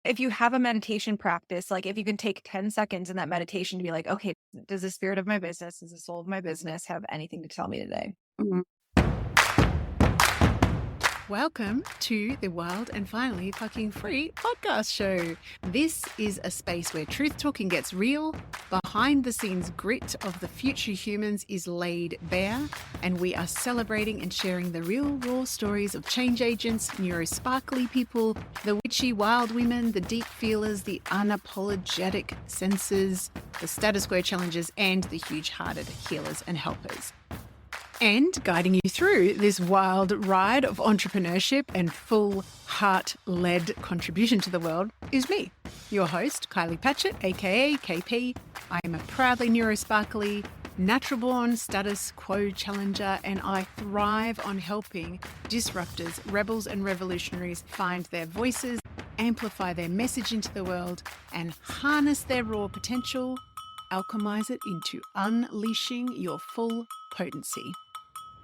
if you have a meditation practice, like if you can take 10 seconds in that meditation to be like, okay, does the spirit of my business, does the soul of my business have anything to tell me today? Mhm. Welcome to the Wild and Finally Fucking Free podcast show. This is a space where truth talking gets real, behind the scenes grit of the future humans is laid bare, and we are celebrating and sharing the real raw stories of change agents, neurosparkly people, the witchy wild women, the deep feelers, the unapologetic sensors, the status quo challengers, and the huge-hearted healers and helpers. And guiding you through this wild ride of entrepreneurship and full heart-led contribution to the world is me, your host, Kylie Patchett, aka KP. I am a proudly neurosparkly, natural-born status quo challenger, and I thrive on helping disruptors, rebels, and revolutionaries find their voices, amplify their message into the world, and harness their raw potential, alchemize it into unleashing your full potency.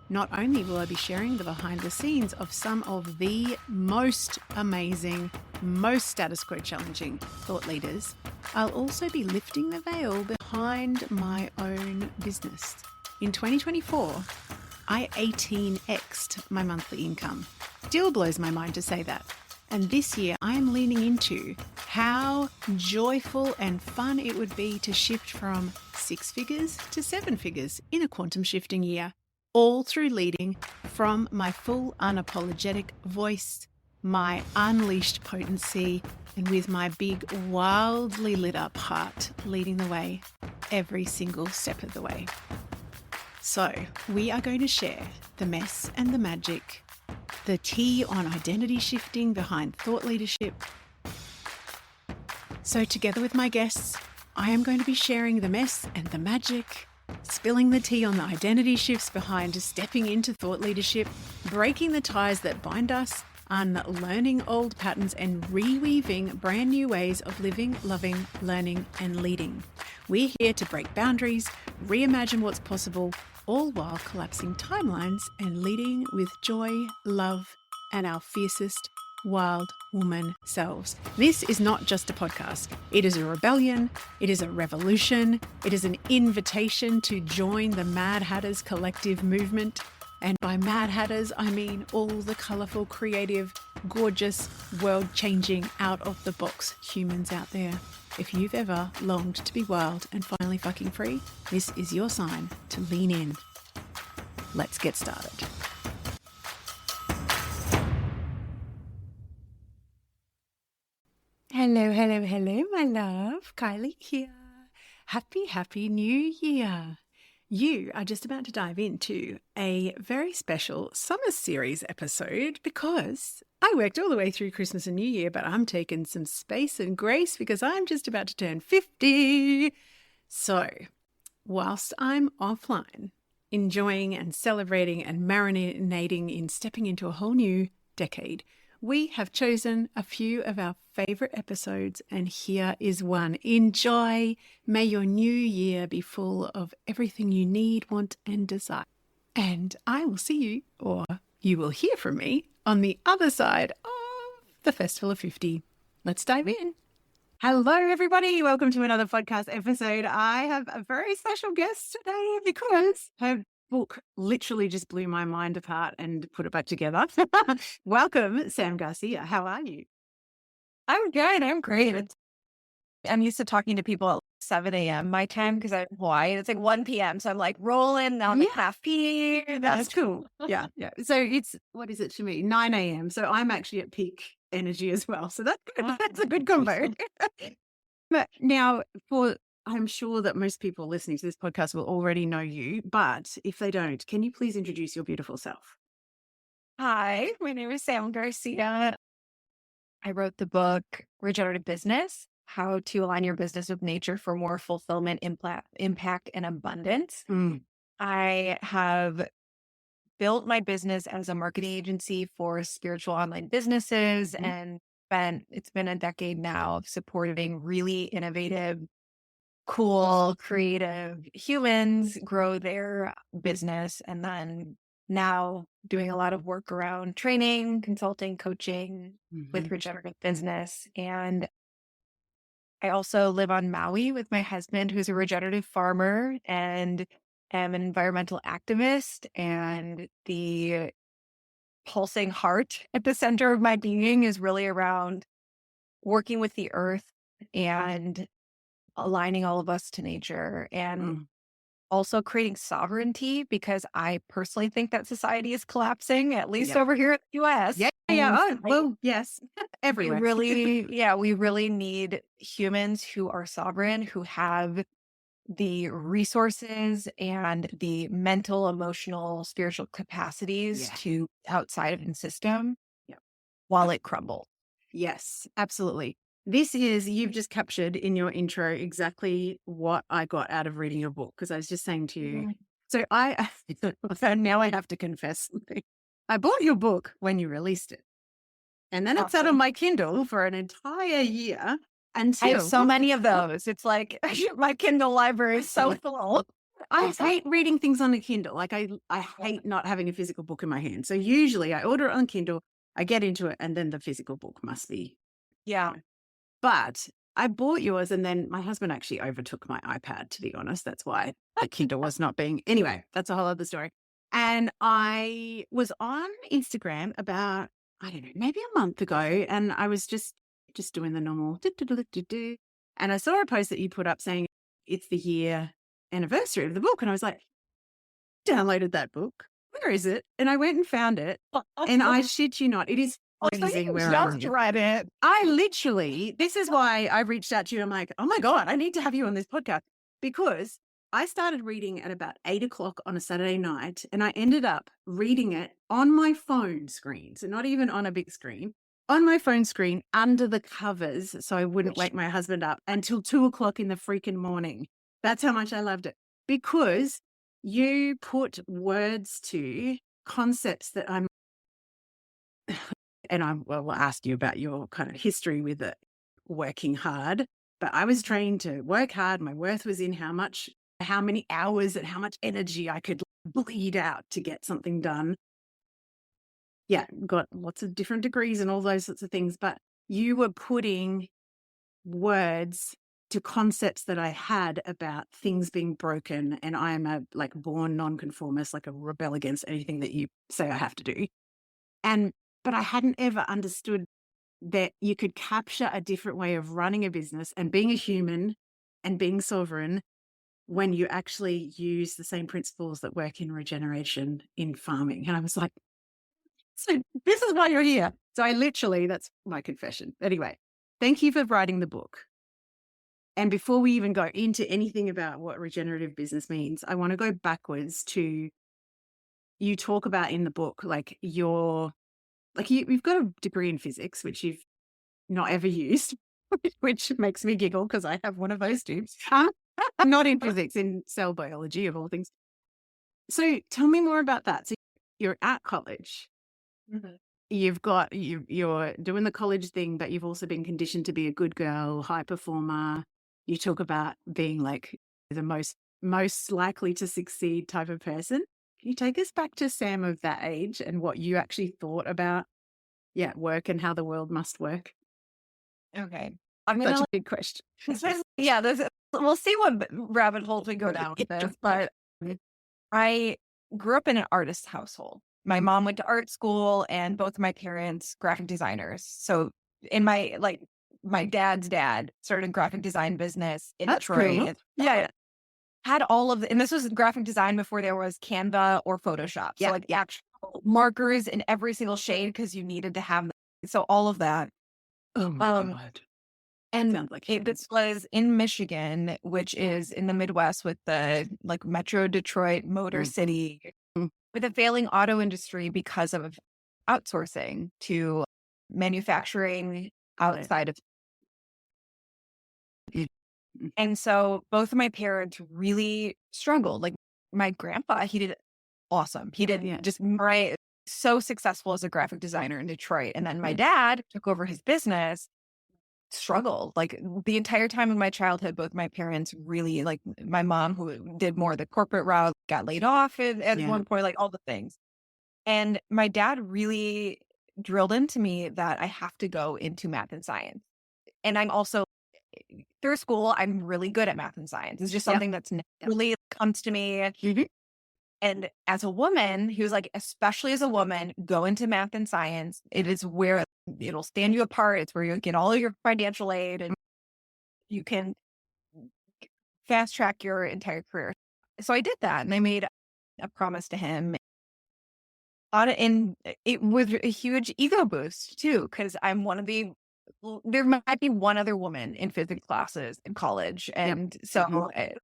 Not only will I be sharing the behind the scenes of some of the most amazing, most status quo challenging thought leaders, I'll also be lifting the veil behind my own business. In 2024, I 18x'd my monthly income. Still blows my mind to say that. And this year, I am leaning into how joyful and fun it would be to shift from 6 figures to 7 figures in a quantum shifting year. All through leading from my full unapologetic voice, my unleashed potency, and with my big, wildly lit up heart leading the way every single step of the way. So we are going to share the mess and the magic, the tea on identity shifting behind thought leadership. So together with my guests, I am going to be sharing the mess and the magic, spilling the tea on the identity shifts behind stepping into thought leadership, breaking the ties that bind us, unlearning old patterns, and reweaving brand new ways of living, loving, learning, and leading. We're here to break boundaries, reimagine what's possible, all while collapsing timelines and leading with joy, love, and our fiercest wild woman selves. This is not just a podcast. It is a rebellion. It is a revolution. It is an invitation to join the Mad Hatters collective movement. And by Mad Hatters, I mean all the colourful, creative, gorgeous, world-changing, out-of-the-box humans out there. If you've ever longed to be wild and finally fucking free, this is your sign to lean in. Let's get started. Hello, hello, hello, my love. Kylie here. Happy New Year. You are just about to dive into a very special summer series episode because I worked all the way through Christmas and New Year, but I'm taking some space and grace because I'm just about to turn 50. So, whilst I'm offline, enjoying and celebrating and marinating in stepping into a whole new decade, we have chosen a few of our favorite episodes, and here is one. Enjoy. May your new year be full of everything you need, want, and desire. And I will see you, or you will hear from me, on the other side of the Festival of 50. Let's dive in. Hello, everybody. Welcome to another podcast episode. I have a very special guest today because her book literally just blew my mind apart and put it back together. Welcome, Sam Garcia. How are you? I'm good. I'm great. I'm used to talking to people at 7 a.m. my time because I'm in Hawaii. It's like 1 p.m. So I'm like rolling on the caffeine. That's cool. Yeah. So it's, what is it to me? 9 a.m. So I'm actually at peak energy as well. So that's good. That's a good combo. But now, I'm sure that most people listening to this podcast will already know you, but if they don't, can you please introduce your beautiful self? Hi, my name is Sam Garcia. I wrote the book Regenerative Business, How to Align Your Business with Nature for More Fulfillment, Impact, and Abundance. I have built my business as a marketing agency for spiritual online businesses, and it's been a decade now of supporting really innovative, cool, creative humans grow their business and then now doing a lot of work around training, consulting, coaching with Mhm. regenerative business. And I also live on Maui with my husband, who's a regenerative farmer, and am an environmental activist. And the pulsing heart at the center of my being is really around working with the earth and aligning all of us to nature and Mm. also creating sovereignty because I personally think that society is collapsing, at least Yep. over here in the US. Yeah, yeah. And Oh, well, yes, we everywhere. really, yeah, we really need humans who are sovereign, who have the resources and the mental, emotional, spiritual capacities Yeah. to outside of the system Yep. while it crumbles. Yes, absolutely. This is, you've just captured in your intro exactly what I got out of reading your book. Because I was just saying to you, so so now I have to confess something. I bought your book when you released it. And then it sat on Awesome. my Kindle for an entire year I have until so many of those. It's like my Kindle library is so full. I hate reading things on a Kindle. Like I hate not having a physical book in my hand. So usually I order it on Kindle, I get into it, and then the physical book must be. Yeah. But I bought yours, and then my husband actually overtook my iPad, to be honest. That's why the Kindle was not being. Anyway, that's a whole other story. And I was on Instagram about, I don't know, maybe a month ago, and I was just doing the normal do. And I saw a post that you put up saying it's the year anniversary of the book. And I was like, downloaded that book. Where is it? And I went and found it. And I shit you not, it is Oh, so freezing you where I just am. read it. I literally, this is why I reached out to you. I'm like, oh my God, I need to have you on this podcast because I started reading at about 8 o'clock on a Saturday night and I ended up reading it on my phone screen. So not even on a big screen, on my phone screen under the covers. So I wouldn't wake my husband up until 2 o'clock in the freaking morning. That's how much I loved it because you put words to concepts that I'm, and will ask you about your kind of history with it, working hard. But I was trained to work hard. My worth was in how many hours and how much energy I could bleed out to get something done. Yeah, got lots of different degrees and all those sorts of things. But you were putting words to concepts that I had about things being broken. And I am a like born nonconformist, like a rebel against anything that you say I have to do. And but I hadn't ever understood that you could capture a different way of running a business and being a human and being sovereign when you actually use the same principles that work in regeneration in farming. And I was like, so this is why you're here. So I literally, that's my confession. Anyway, thank you for writing the book. And before we even go into anything about what regenerative business means, I want to go backwards to, you talk about in the book, like you've got a degree in physics, which you've not ever used, which makes me giggle because I have one of those too. Not in physics, in cell biology of all things. So tell me more about that. So you're at college. Mhm. You're doing the college thing, but you've also been conditioned to be a good girl, high performer. You talk about being like the most likely to succeed type of person. Can you take us back to Sam of that age and what you actually thought about, work and how the world must work? Okay. I'm Such gonna a big question. yeah, we'll see what rabbit holes we go down with this, but I grew up in an artist household. My mom went to art school and both of my parents graphic designers. So in my dad's dad started a graphic design business in That's Detroit. cool. Yeah. Had all of the, and this was graphic design before there was Canva or Photoshop. So Yeah. like the actual markers in every single shade because you needed to have them. So all of that. Oh my Um, God. and Sounds like heaven. this was in Michigan, which is in the Midwest with the like Metro Detroit, Motor Mm. City, Mm. with a failing auto industry because of outsourcing to manufacturing outside of. Mm. And so both of my parents really struggled. Like my grandpa, he did awesome. He did Yeah. just right, so successful as a graphic designer in Detroit. And then my dad took over his business, struggled like the entire time of my childhood. Both my parents really like my mom, who did more of the corporate route, got laid off at Yeah. one point, like all the things. And my dad really drilled into me that I have to go into math and science. And I'm also through school, I'm really good at math and science. It's just Yep. something that's Yep. naturally comes to me. Mhm. And as a woman, he was like, especially as a woman, go into math and science. It is where it'll stand you apart. It's where you get all of your financial aid and you can fast track your entire career. So I did that and I made a promise to him. And it was a huge ego boost too, because I'm one of the there might be one other woman in physics classes in college. Yep. And so Mhm.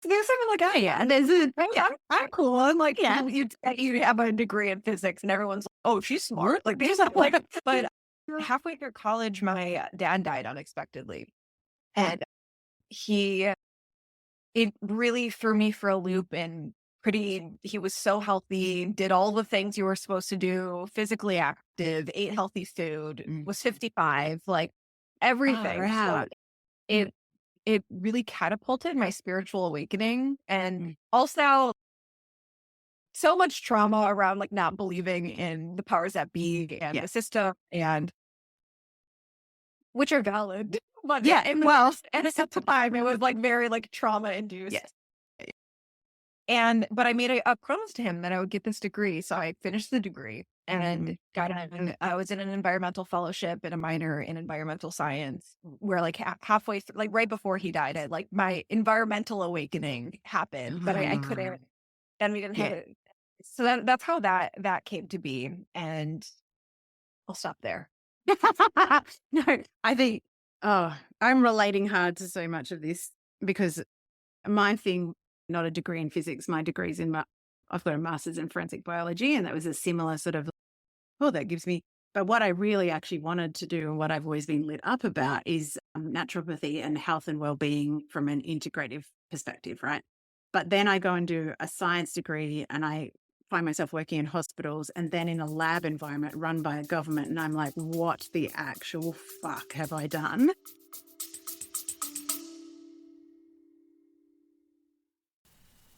there's something like, oh yeah, I'm cool. I'm like, yeah, you have a degree in physics, and everyone's like, oh, she's smart. Like, there's not like, but halfway through college, my dad died unexpectedly, and he it really threw me for a loop. And he was so healthy, did all the things you were supposed to do, physically active, ate healthy food, was 55, like Far everything. So out. it it really catapulted my spiritual awakening. And Mm. also so much trauma around like not believing in the powers that be and Yeah. the system, and which are valid. But Yeah. Well, and at the time it was like very like trauma induced. yes. And but I made a promise to him that I would get this degree. So I finished the degree and I was in an environmental fellowship and a minor in environmental science, where like halfway through, like right before he died, like my environmental awakening happened, but I couldn't, and we didn't have Yeah. it. So that's how that came to be. And I'll stop there. No, I think, I'm relating hard to so much of this because my thing, not a degree in physics, my degree's I've got a master's in forensic biology, and that was a similar sort of, that gives me, but what I really actually wanted to do and what I've always been lit up about is naturopathy and health and well-being from an integrative perspective, right? But then I go and do a science degree and I find myself working in hospitals and then in a lab environment run by a government. And I'm like, what the actual fuck have I done?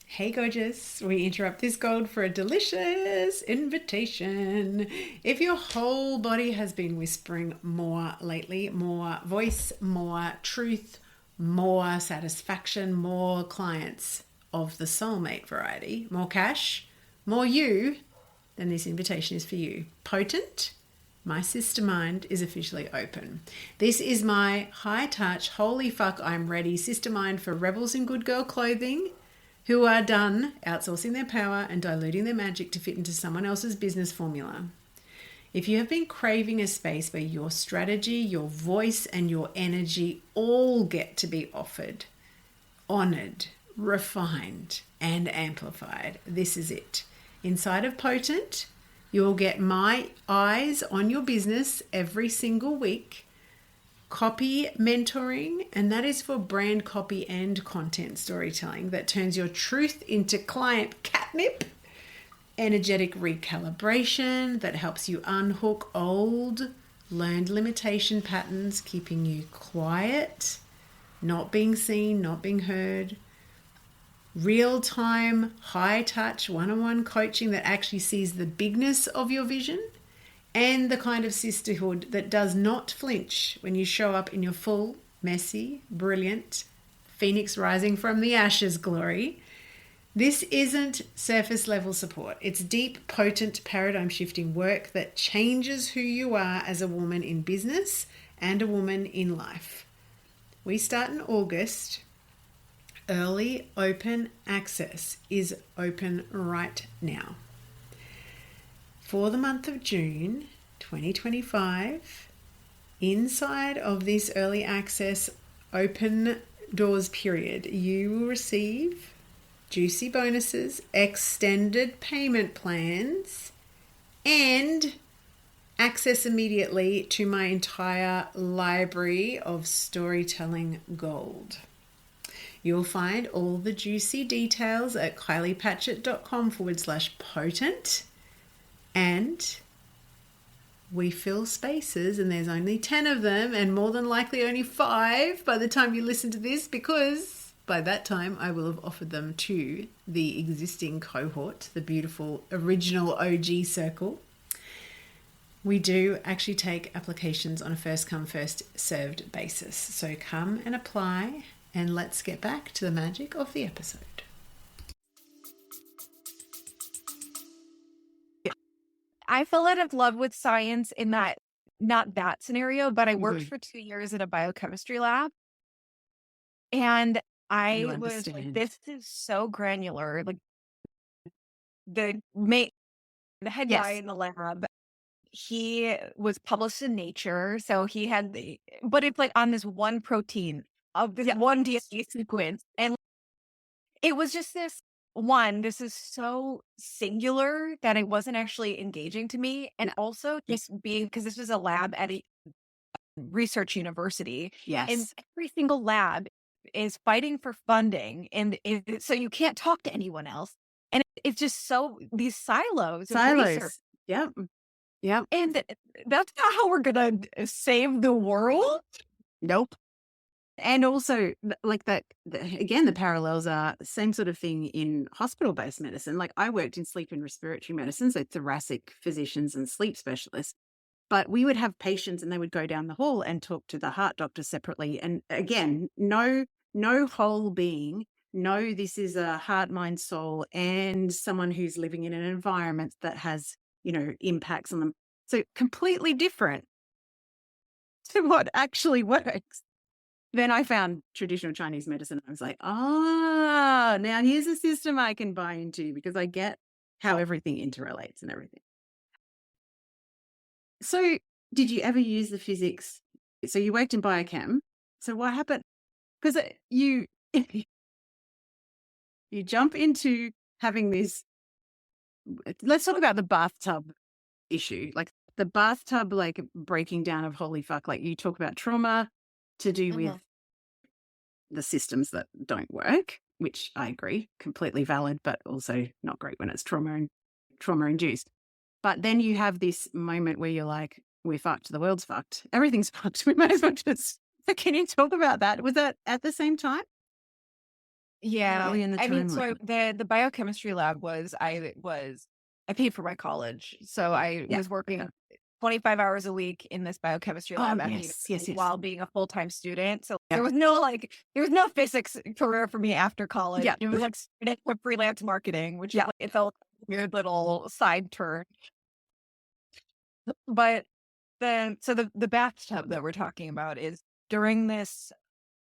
Hey, gorgeous. We interrupt this gold for a delicious invitation. If your whole body has been whispering more lately, more voice, more truth, more satisfaction, more clients of the soulmate variety, more cash, more you, then this invitation is for you. Potent, my sister mind is officially open. This is my high touch, holy fuck, I'm ready sister mind for rebels in good girl clothing who are done outsourcing their power and diluting their magic to fit into someone else's business formula. If you have been craving a space where your strategy, your voice, and your energy all get to be offered, honored, refined, and amplified, this is it. Inside of Potent, you'll get my eyes on your business every single week, copy mentoring, and that is for brand copy and content storytelling that turns your truth into client catnip, energetic recalibration that helps you unhook old learned limitation patterns, keeping you quiet, not being seen, not being heard, real-time, high-touch, one-on-one coaching that actually sees the bigness of your vision, and the kind of sisterhood that does not flinch when you show up in your full, messy, brilliant, phoenix rising from the ashes glory. This isn't surface level support. It's deep, potent, paradigm shifting work that changes who you are as a woman in business and a woman in life. We start in August. Early open access is open right now. For the month of June 2025, inside of this early access open doors period, you will receive juicy bonuses, extended payment plans, and access immediately to my entire library of storytelling gold. You'll find all the juicy details at kyliePatchett.com/potent. And we fill spaces, and there's only 10 of them, and more than likely only 5 by the time you listen to this, because By that time, I will have offered them to the existing cohort, the beautiful original OG circle. We do actually take applications on a first come, first served basis. So come and apply, and let's get back to the magic of the episode. I fell out of love with science in that, not that scenario, but I worked for 2 years in a biochemistry lab. And I was like, this is so granular. Like the head guy in the lab, he was published in Nature. So he had but it's like on this one protein of this one DNA sequence. And it was just this is so singular that it wasn't actually engaging to me. And also just being, because this was a lab at a research university. Yes. And every single lab is fighting for funding. And so you can't talk to anyone else. And it's just so, these silos. Of research. Yep. Yep. And that's not how we're going to save the world. Nope. And also, like that, again, the parallels are the same sort of thing in hospital-based medicine. Like I worked in sleep and respiratory medicine, so thoracic physicians and sleep specialists. But we would have patients and they would go down the hall and talk to the heart doctor separately. And again, no whole being. No, this is a heart, mind, soul, and someone who's living in an environment that has, impacts on them. So completely different to what actually works. Then I found traditional Chinese medicine. I was like, now here's a system I can buy into because I get how everything interrelates and everything. So did you ever use the physics? So you worked in biochem. So what happened? Because you jump into having this. Let's talk about the bathtub issue. Like the bathtub, like breaking down of holy fuck. Like you talk about trauma to do with the systems that don't work, which I agree, completely valid, but also not great when it's trauma induced. But then you have this moment where you're like, we're fucked, the world's fucked, everything's fucked. We might as well just. So can you talk about that? Was that at the same time? Yeah. I mean, so the biochemistry lab I paid for my college. So I was working 25 hours a week in this biochemistry lab while being a full-time student. So there was no physics career for me after college. Yeah. It was like freelance marketing, which it felt like a weird little side turn. But the bathtub that we're talking about is during this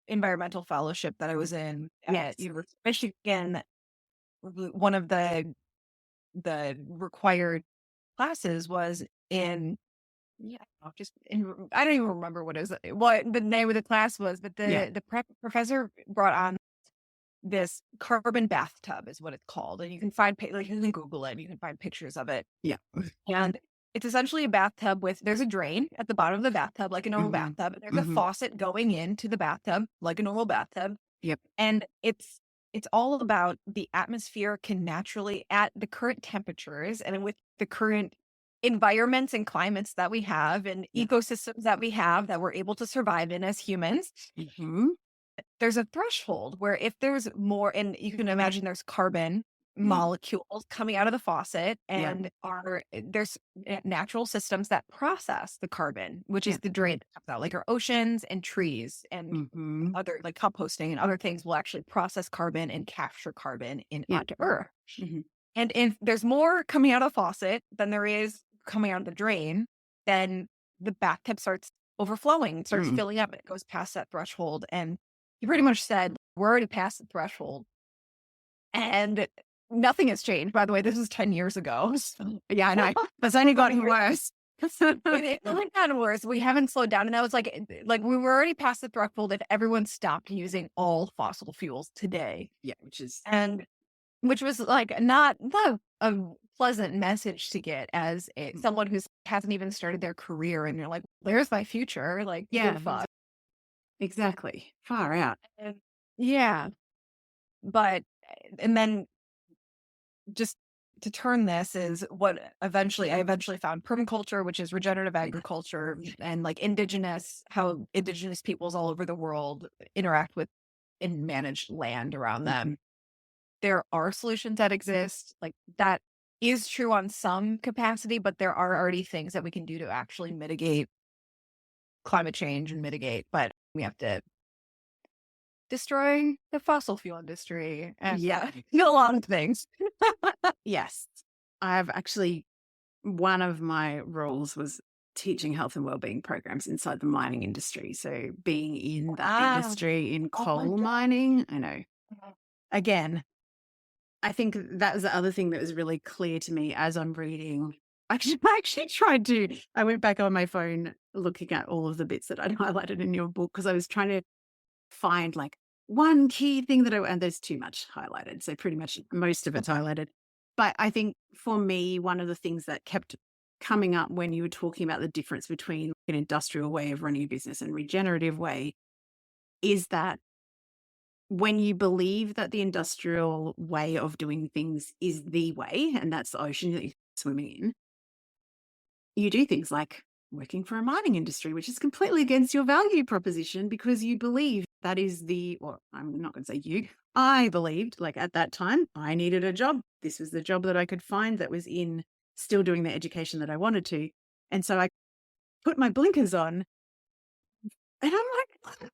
environmental fellowship that I was in at University of Michigan. One of the required classes was in I don't even remember what the name of the class was, but the professor brought on this carbon bathtub is what it's called, and you can find you can Google it, you can find pictures of it. Yeah, and it's essentially a bathtub there's a drain at the bottom of the bathtub like a normal bathtub, and there's a faucet going into the bathtub like a normal bathtub. Yep, and it's all about the atmosphere can naturally, at the current temperatures and with the current environments and climates that we have and ecosystems that we have that we're able to survive in as humans. There's a threshold where if there's more, and you can imagine there's carbon molecules coming out of the faucet, and there's natural systems that process the carbon, which is the drain that comes out, like our oceans and trees and other like composting and other things will actually process carbon and capture carbon onto Earth. And if there's more coming out of the faucet than there is coming out of the drain, then the bathtub starts overflowing, starts filling up, and it goes past that threshold. And you pretty much said, we're already past the threshold. And nothing has changed. By the way, this was 10 years ago. So, yeah, I know. It's only gotten worse. It's only gotten worse. We haven't slowed down. And that was like we were already past the threshold if everyone stopped using all fossil fuels today. Yeah, which was like not a pleasant message to get as someone who hasn't even started their career. And you're like, there's my future. Like, fuck. Exactly. Far out. But, and then just to turn this is what I eventually found permaculture, which is regenerative agriculture, and like how indigenous peoples all over the world interact with and manage land around them. There are solutions that exist. Like that is true on some capacity, but there are already things that we can do to actually mitigate climate change and mitigate, but we have to destroy the fossil fuel industry and Yeah. a lot of things. Yes. I've actually, one of my roles was teaching health and wellbeing programs inside the mining industry. So being in that Wow. industry in Oh my coal God. mining, I know. Again, I think that was the other thing that was really clear to me as I'm reading. I actually tried to, I went back on my phone looking at all of the bits that I'd highlighted in your book because I was trying to find like one key thing that and there's too much highlighted. So pretty much most of it's highlighted. But I think for me, one of the things that kept coming up when you were talking about the difference between an industrial way of running a business and regenerative way is that when you believe that the industrial way of doing things is the way, and that's the ocean that you're swimming in, you do things like working for a mining industry, which is completely against your value proposition because you believe that is well, I'm not going to say you, I believed like at that time I needed a job. This was the job that I could find that was in still doing the education that I wanted to. And so I put my blinkers on and I'm like,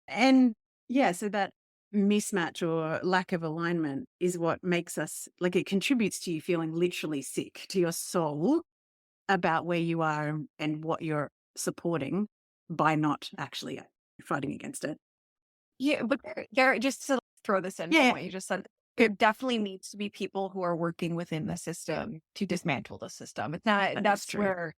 and yeah, so that mismatch or lack of alignment is what makes us like it contributes to you feeling literally sick to your soul about where you are and what you're supporting by not actually fighting against it. Yeah, but there just to throw this in from Yeah, what you just said, there definitely needs to be people who are working within the system to dismantle the system. It's not that is that's true. where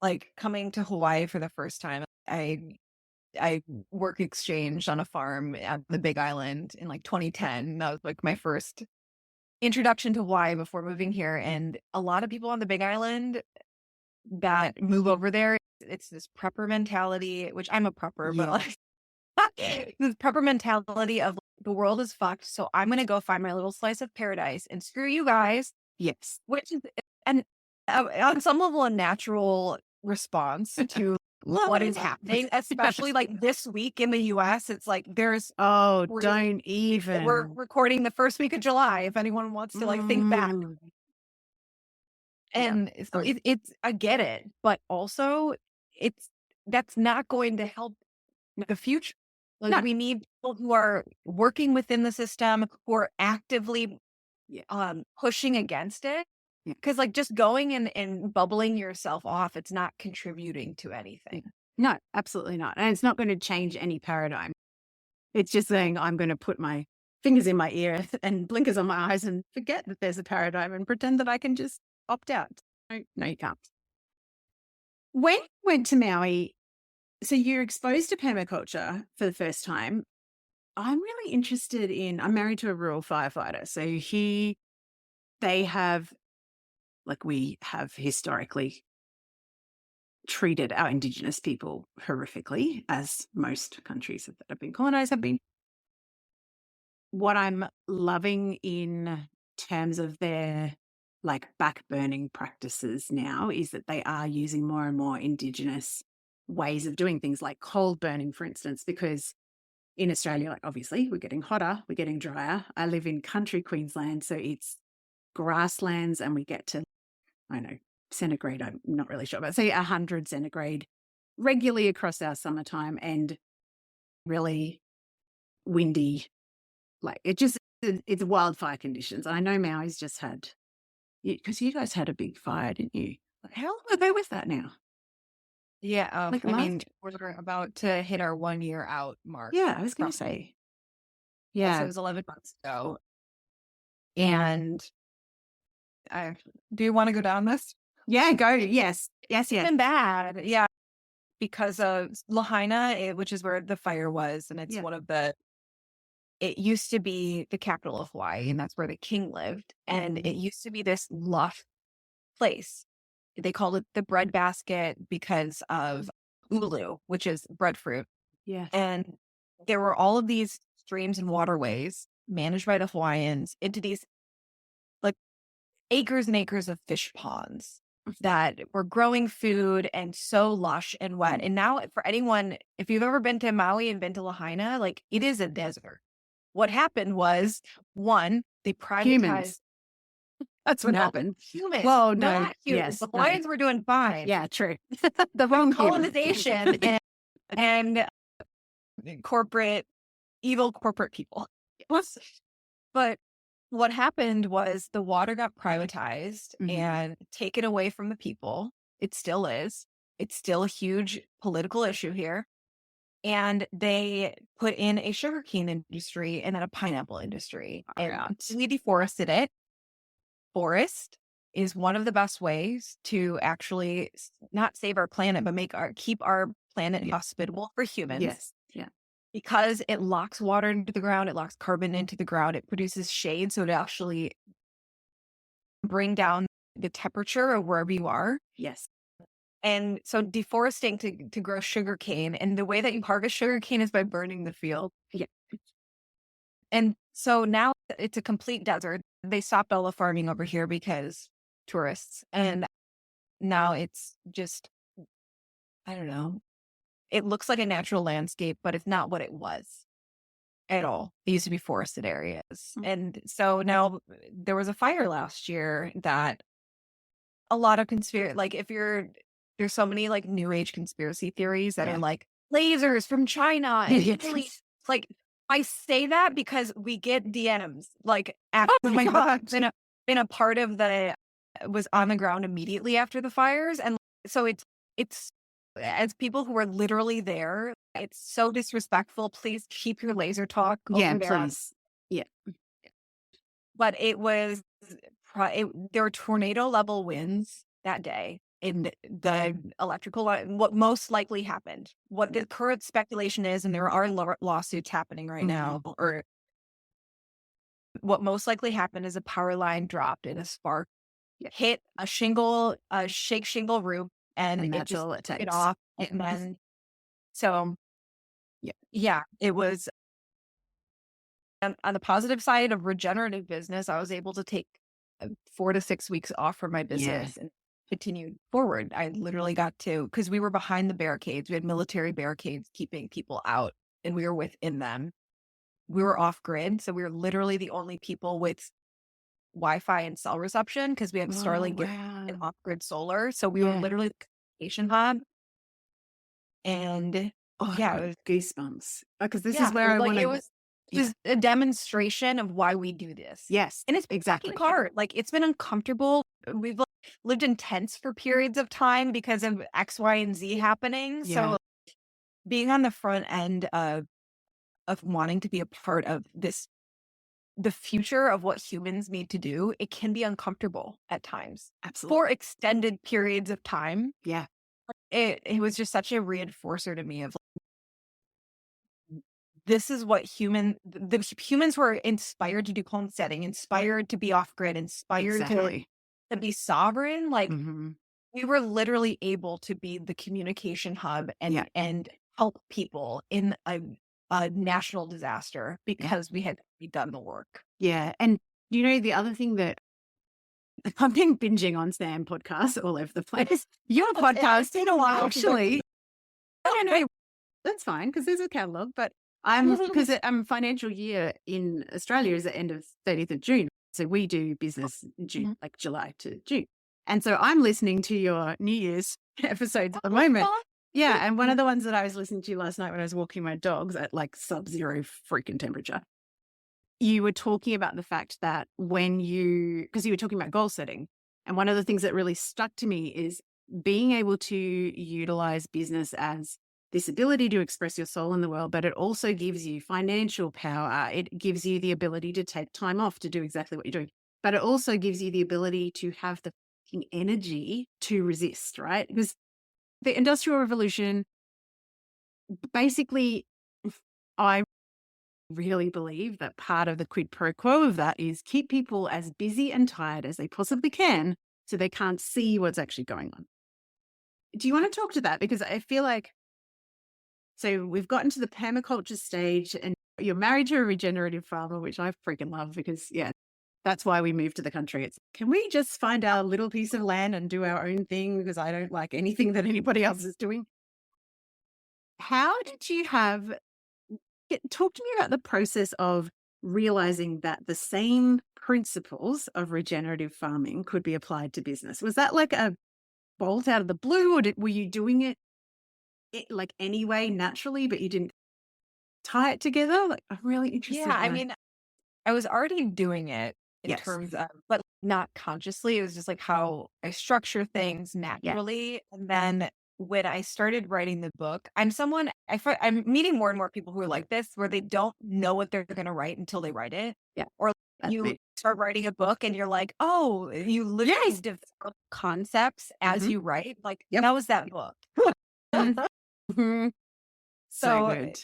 like coming to Hawaii for the first time, I work exchange on a farm at the Big Island in like 2010. That was like my first introduction to Hawaii before moving here. And a lot of people on the Big Island that move over there, it's this prepper mentality, which I'm a prepper, but Yeah. like this prepper mentality of the world is fucked. So I'm going to go find my little slice of paradise and screw you guys, Yes. which is, and on some level, a natural response to what is happening, especially Yes. like this week in the US. It's like Oh, we're, don't we're even. recording the first week of July. If anyone wants to like think back, Mm, yeah. and so it's I get it, but also it's that's not going to help the future. Like No. we need people who are working within the system, who are actively Yeah. pushing against it. Yeah. Because like just going and bubbling yourself off, it's not contributing to Yeah. anything. No, absolutely not. And it's not going to change any paradigm. It's just saying I'm going to put my fingers in my ear and blinkers on my eyes and forget that there's a paradigm and pretend that I can just opt out. No, no, you can't. When you went to Maui, so you're exposed to permaculture for the first time. I'm really interested I'm married to a rural firefighter. So they have, like we have historically treated our Indigenous people horrifically, as most countries that have been colonized have been. What I'm loving in terms of their like back burning practices now is that they are using more and more Indigenous ways of doing things like cold burning, for instance, because in Australia, like obviously we're getting hotter, we're getting drier. I live in country Queensland, so it's grasslands and we get to, I know, centigrade, I'm not really sure, but say 100 centigrade regularly across our summertime and really windy. Like it's wildfire conditions. I know Maui's just had, because you guys had a big fire, didn't you? Like, how long ago was that now? Yeah, Like I mean, last? we're about to hit our 1 year out mark. Yeah, I was going to say. So it Yeah. was 11 months ago. And do you want to go down this? Yeah, go. Yes. Yes, It's yes. been bad. Yeah. Because of Lahaina, which is where the fire was. And it's Yeah. it used to be the capital of Hawaii, and that's where the king lived. And it used to be this lush place. They called it the breadbasket because of ulu, which is breadfruit. Yes. And there were all of these streams and waterways managed by the Hawaiians into these like acres and acres of fish ponds. that were growing food and so lush and wet. And now for anyone, if you've ever been to Maui and been to Lahaina, like it is a desert. What happened was, one, they privatized. Humans. That's what No, happened. humans. Well, No, no. not humans. Yes. The No. Hawaiians were doing fine. Yeah, true. The wrong human. Colonization and corporate, evil corporate people. But what happened was the water got privatized and taken away from the people. It still is. It's still a huge political issue here. And they put in a sugarcane industry and then a pineapple industry and completely deforested it. Forest is one of the best ways to actually not save our planet, but keep our planet hospitable for humans. Yes. Yeah. Because it locks water into the ground, it locks carbon into the ground, it produces shade, so to actually bring down the temperature of wherever you are. Yes. And so deforesting to grow sugarcane, and the way that you harvest sugarcane is by burning the field. Yeah. And so now it's a complete desert. They stopped all the farming over here because tourists. And now it's just, I don't know. It looks like a natural landscape, but it's not what it was at all. It used to be forested areas. And so now there was a fire last year that a lot of like there's so many like new age conspiracy theories that are like lasers from China. And Italy. Like I say that because we get DMs like after my God, been a part of was on the ground immediately after the fires. And so it's as people who are literally there, it's so disrespectful. Please keep your laser talk over there. Please. Yeah. But it was, there were tornado level winds that day in the electrical, what most likely happened. What the current speculation is, and there are lawsuits happening right now, or what most likely happened is a power line dropped and a spark hit a shake shingle roof. And it just took it off. And then, so, it was on the positive side of regenerative business. I was able to take 4 to 6 weeks off from my business and continued forward. I literally got to, because we were behind the barricades. We had military barricades keeping people out, and we were within them. We were off grid. So we were literally the only people with Wi-Fi and cell reception because we had Starlink and off-grid solar. So we were literally the communication hub. And it was goosebumps. Because this is where I want to. It was a demonstration of why we do this. Yes, and it's exactly hard. Like it's been uncomfortable. We've lived in tents for periods of time because of X, Y, and Z happening. So being on the front end of wanting to be a part of this, the future of what humans need to do, it can be uncomfortable at times. Absolutely. For extended periods of time. Yeah. It was just such a reinforcer to me of this is what the humans were inspired to do homesteading, inspired to be off grid, inspired to be sovereign. Like we were literally able to be the communication hub and help people in a national disaster because we had done the work. Yeah. And the other thing that I've been binging on Sam podcasts all over the place. Your podcast in a while, actually. I don't know. That's fine because there's a catalog, but because financial year in Australia is the end of 30th of June. So we do business June, like July to June. And so I'm listening to your New Year's episodes at the moment. Yeah. And one of the ones that I was listening to last night when I was walking my dogs at like sub-zero freaking temperature, you were talking about the fact that because you were talking about goal setting. And one of the things that really stuck to me is being able to utilize business as this ability to express your soul in the world, but it also gives you financial power. It gives you the ability to take time off to do exactly what you're doing, but it also gives you the ability to have the energy to resist, right? Because the Industrial Revolution, basically, I really believe that part of the quid pro quo of that is keep people as busy and tired as they possibly can so they can't see what's actually going on. Do you want to talk to that? Because I feel like, so we've gotten to the permaculture stage and you're married to a regenerative farmer, which I freaking love because, That's why we moved to the country. It's, can we just find our little piece of land and do our own thing? Because I don't like anything that anybody else is doing. How did you talk to me about the process of realizing that the same principles of regenerative farming could be applied to business? Was that like a bolt out of the blue, or were you doing it like anyway, naturally, but you didn't tie it together? Like, I'm really interested Yeah, in I that. mean, I was already doing it in Yes. terms of, but not consciously. It was just like how I structure things Yeah. naturally. And then when I started writing the book, I'm meeting more and more people who are like this, where they don't know what they're going to write until they write it. Yeah. Or That's you me. start writing a book and you're like, oh, you literally Yes. develop concepts as Mhm. you write. Like Yep. that was that book. Mhm. So So good.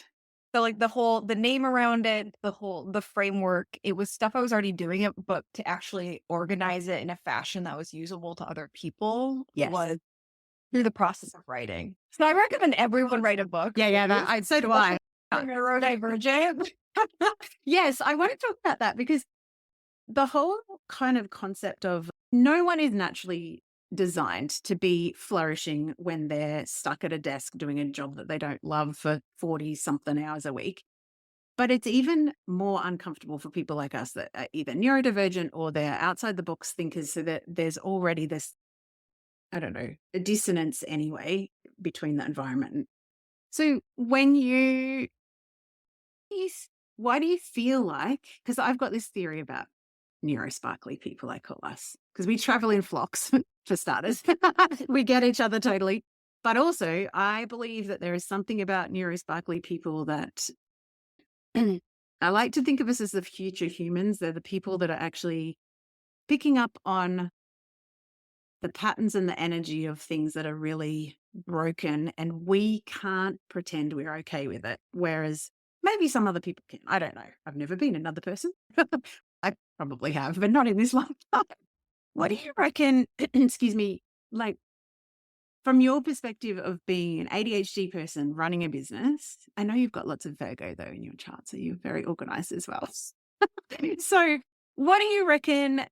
So like the name around it, the framework, it was stuff I was already doing it, but to actually organize it in a fashion that was usable to other people Yes. was through the process of writing. So I recommend everyone write a book, Yeah. please. So do I. Neurodivergent. Yes, I want to talk about that because the whole kind of concept of no one is naturally designed to be flourishing when they're stuck at a desk doing a job that they don't love for 40 something hours a week. But it's even more uncomfortable for people like us that are either neurodivergent or they're outside the box thinkers, so that there's already this, I don't know, a dissonance anyway between the environment. So when why do you feel like, because I've got this theory about neurosparkly people, I call us, because we travel in flocks for starters. We get each other totally. But also, I believe that there is something about neurosparkly people that I like to think of us as the future humans. They're the people that are actually picking up on the patterns and the energy of things that are really broken, and we can't pretend we're okay with it. Whereas maybe some other people can. I don't know. I've never been another person. I probably have, but not in this lifetime. What do you reckon? Excuse me. Like, from your perspective of being an ADHD person running a business, I know you've got lots of Virgo though in your chart, so you're very organized as well. So, what do you reckon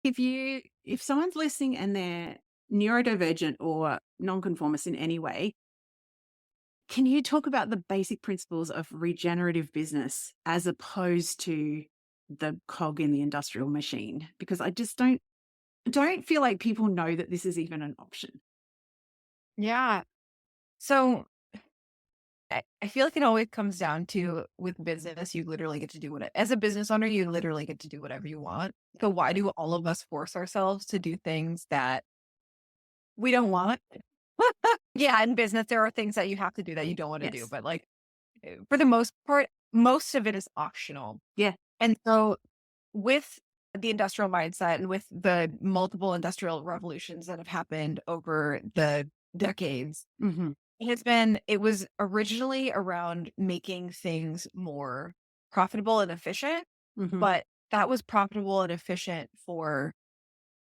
if someone's listening and they're neurodivergent or nonconformist in any way, can you talk about the basic principles of regenerative business as opposed to the cog in the industrial machine? Because I just don't feel like people know that this is even an option. Yeah. So I feel like it always comes down to with business, you literally get to do as a business owner, you literally get to do whatever you want. So why do all of us force ourselves to do things that we don't want? Yeah, in business, there are things that you have to do that you don't want to do, Yes. but like for the most part, most of it is optional. Yeah. And so with the industrial mindset and with the multiple industrial revolutions that have happened over the decades, Mm-hmm. it was originally around making things more profitable and efficient, Mm-hmm. but that was profitable and efficient for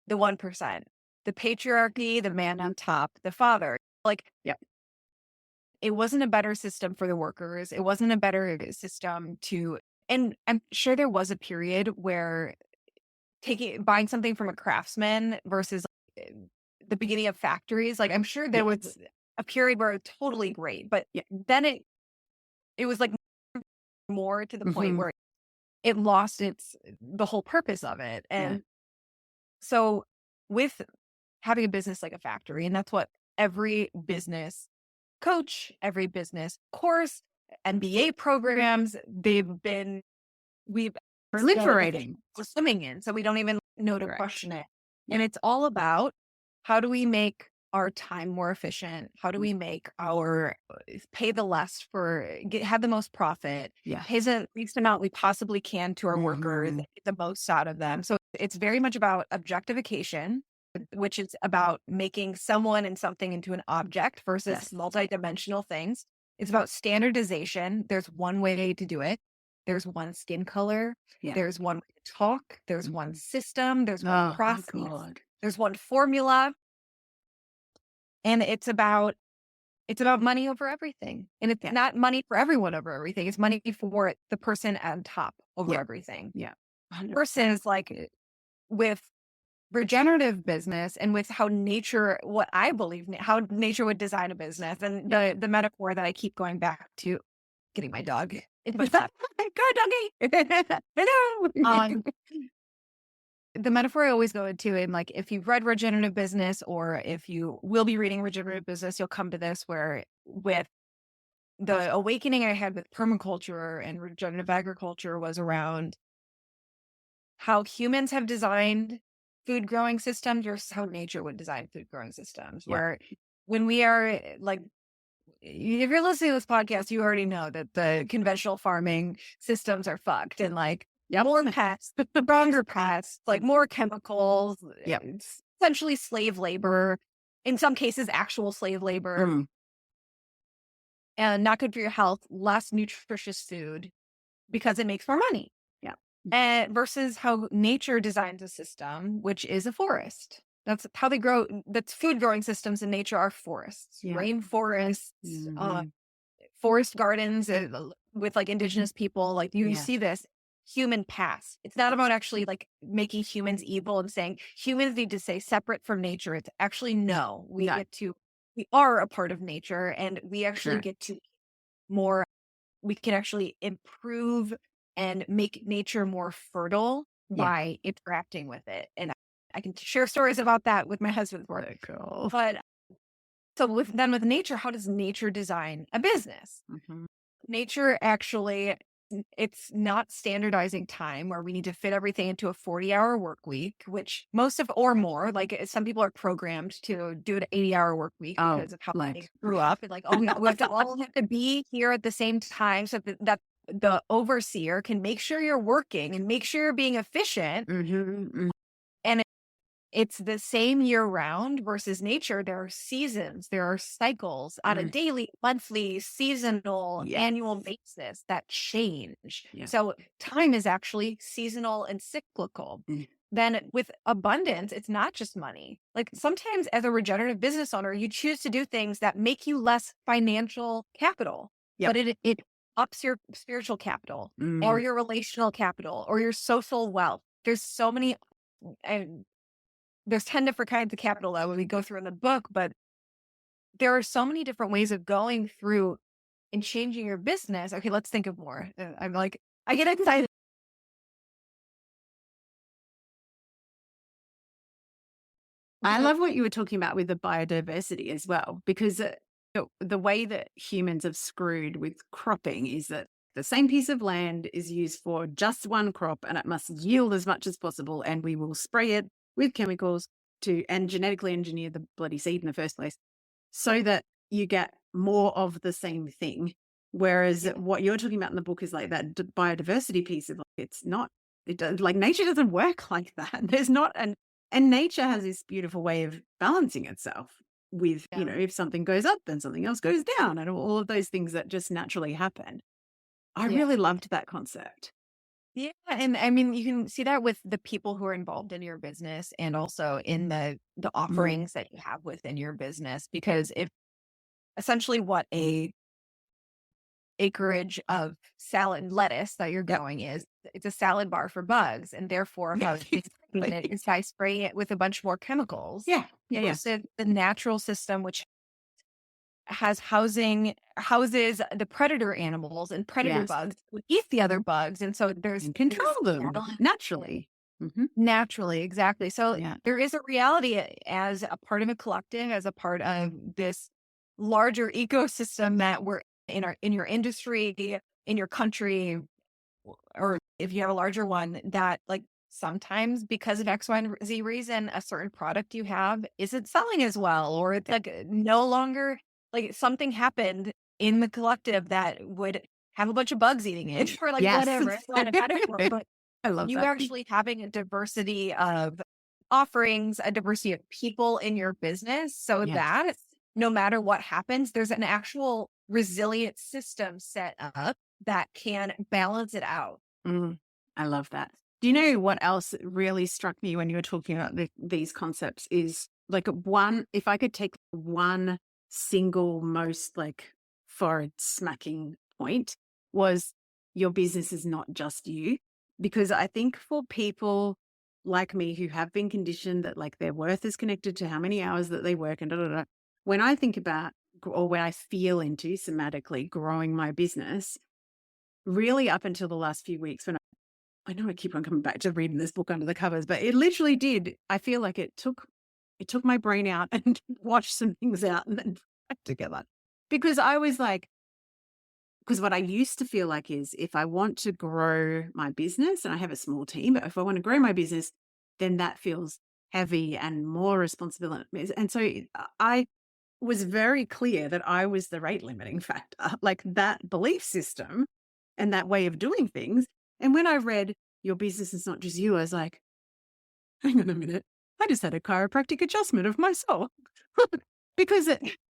the 1%, the patriarchy, the man on top, the father. Like, Yep. it wasn't a better system for the workers. It wasn't a better system and I'm sure there was a period where buying something from a craftsman versus the beginning of factories, like I'm sure there Yes. was a period where it was totally great, but Yeah. then it was like more to the point Mm-hmm. where it lost the whole purpose of it. Yeah. And so with having a business like a factory, and that's what every business coach, every business course, MBA programs, we've Proliferating. we're swimming in, so we don't even know to Correct. question it. Yeah. And it's all about how do we make our time more efficient? How do we make pay the less have the most profit, Yeah. pay the least amount we possibly can to our workers, Mhm. get the most out of them. So it's very much about objectification, which is about making someone and something into an object versus Yes. multidimensional things. It's about standardization. There's one way to do it. There's one skin color. Yeah. There's one way to talk. There's one system. There's one Oh my process. God. There's one formula. And it's about money over everything. And it's Yeah. not money for everyone over everything. It's money for the person on top over Yeah. everything. Yeah. 100%. Versus like with regenerative business and with how nature, what I believe, how nature would design a business, and the metaphor that I keep going back to, getting my dog. But go doggy. Hello. The metaphor I always go into, and like if you've read Regenerative Business or if you will be reading Regenerative Business, you'll come to this where with the awakening I had with permaculture and regenerative agriculture was around how humans have designed food growing systems versus how nature would design food growing systems. Yeah. Where when we are like, if you're listening to this podcast, you already know that the conventional farming systems are fucked and like more pests, stronger pests, like more chemicals, it's essentially slave labor, in some cases, actual slave labor, and not good for your health, less nutritious food because it makes more money. Yeah. And versus how nature designs a system, which is a forest. That's how they grow. That's food growing systems in nature are forests, rainforests, forest gardens with like indigenous people. Like you see this human past. It's not about actually like making humans evil and saying humans need to stay separate from nature. It's actually no, we are a part of nature, and we actually get to more. We can actually improve and make nature more fertile by interacting with it. And I can share stories about that with my husband's work. Very cool. But so with nature, how does nature design a business? Nature actually, it's not standardizing time where we need to fit everything into a 40-hour work week, which most of, or more, like some people are programmed to do an 80-hour work week because of how they grew up. And like, oh, we have to all have to be here at the same time so that the overseer can make sure you're working and make sure you're being efficient. And it's the same year round versus nature. There are seasons, there are cycles on a daily, monthly, seasonal, annual basis that change. So time is actually seasonal and cyclical. Then with abundance, it's not just money. Like sometimes as a regenerative business owner, you choose to do things that make you less financial capital, but it ups your spiritual capital or your relational capital or your social wealth. There's so many, and there's 10 different kinds of capital that we go through in the book, but there are so many different ways of going through and changing your business. Okay, let's think of more. I'm like, I get excited. I love what you were talking about with the biodiversity as well, because the way that humans have screwed with cropping is that the same piece of land is used for just one crop and it must yield as much as possible. And we will spray it with chemicals and genetically engineer the bloody seed in the first place so that you get more of the same thing. Whereas what you're talking about in the book is like that biodiversity piece of like, it's not, like nature doesn't work like that. There's not and nature has this beautiful way of balancing itself with, if something goes up, then something else goes down and all of those things that just naturally happen. I really loved that concept. Yeah. And I mean, you can see that with the people who are involved in your business and also in the offerings that you have within your business, because if essentially what a acreage of salad and lettuce that you're growing is, it's a salad bar for bugs, and therefore it's by spraying it with a bunch more chemicals. So the natural system, which houses the predator animals and predator bugs would eat the other bugs, and so there's control them naturally. Naturally, exactly. So there is a reality as a part of a collective, as a part of this larger ecosystem that we're in your industry, in your country, or if you have a larger one, that like sometimes because of X, Y, and Z reason, a certain product you have isn't selling as well, or it's like no longer, like something happened in the collective that would have a bunch of bugs eating it or like whatever. It's not a metaphor, but I love you that. actually having a diversity of offerings, a diversity of people in your business, so that no matter what happens, there's an actual resilient system set up that can balance it out. I love that. Do you know what else really struck me when you were talking about these concepts is like if I could take one single most like forehead smacking point, was your business is not just you. Because I think for people like me who have been conditioned that like their worth is connected to how many hours that they work and da, da, da. When I think about or when I feel into somatically growing my business, really up until the last few weeks when I know I keep on coming back to reading this book under the covers, but it literally did. I feel like it took my brain out and washed some things out and then back together. Because I was like, because what I used to feel like is if I want to grow my business, and I have a small team, but if I want to grow my business, then that feels heavy and more responsibility. And so I was very clear that I was the rate limiting factor, like that belief system and that way of doing things. And when I read Your Business Is Not Just You, I was like, hang on a minute. I just had a chiropractic adjustment of my soul because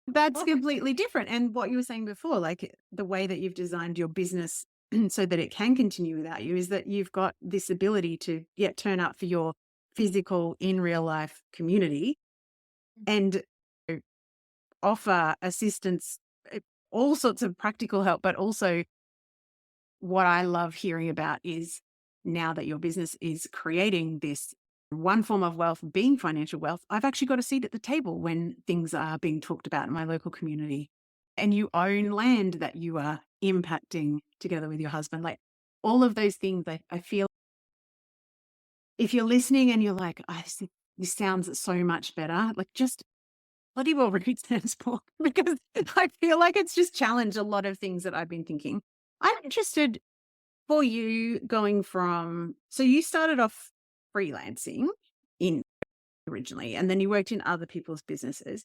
that's completely different. And what you were saying before, like the way that you've designed your business so that it can continue without you is that you've got this ability to turn up for your physical in real life community and offer assistance, all sorts of practical help, but also what I love hearing about is now that your business is creating this one form of wealth, being financial wealth, I've actually got a seat at the table when things are being talked about in my local community. And you own land that you are impacting together with your husband. Like all of those things, I feel if you're listening and you're like, this sounds so much better, like just bloody well read this book because I feel like it's just challenged a lot of things that I've been thinking. I'm interested for you going from, so you started off freelancing in originally, and then you worked in other people's businesses.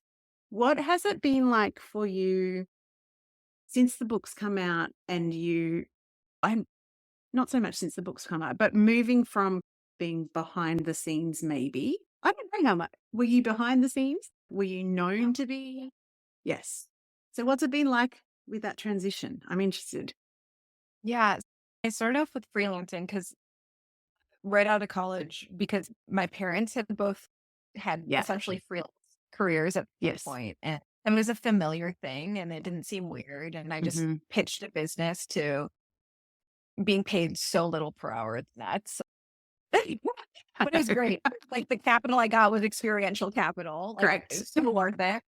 What has it been like for you since the book's come out and I'm not so much since the book's come out, but moving from being behind the scenes, maybe, I don't know how much, were you behind the scenes? Were you known to be? Yes. So what's it been like with that transition? I'm interested. Yeah. I started off with freelancing because right out of college, because my parents had both had Yeah. essentially freelance careers at that Yes. point, and it was a familiar thing and it didn't seem weird. And I just pitched a business to being paid so little per hour. That's but it was great. Like the capital I got was experiential capital. Like Correct. it was so worth it.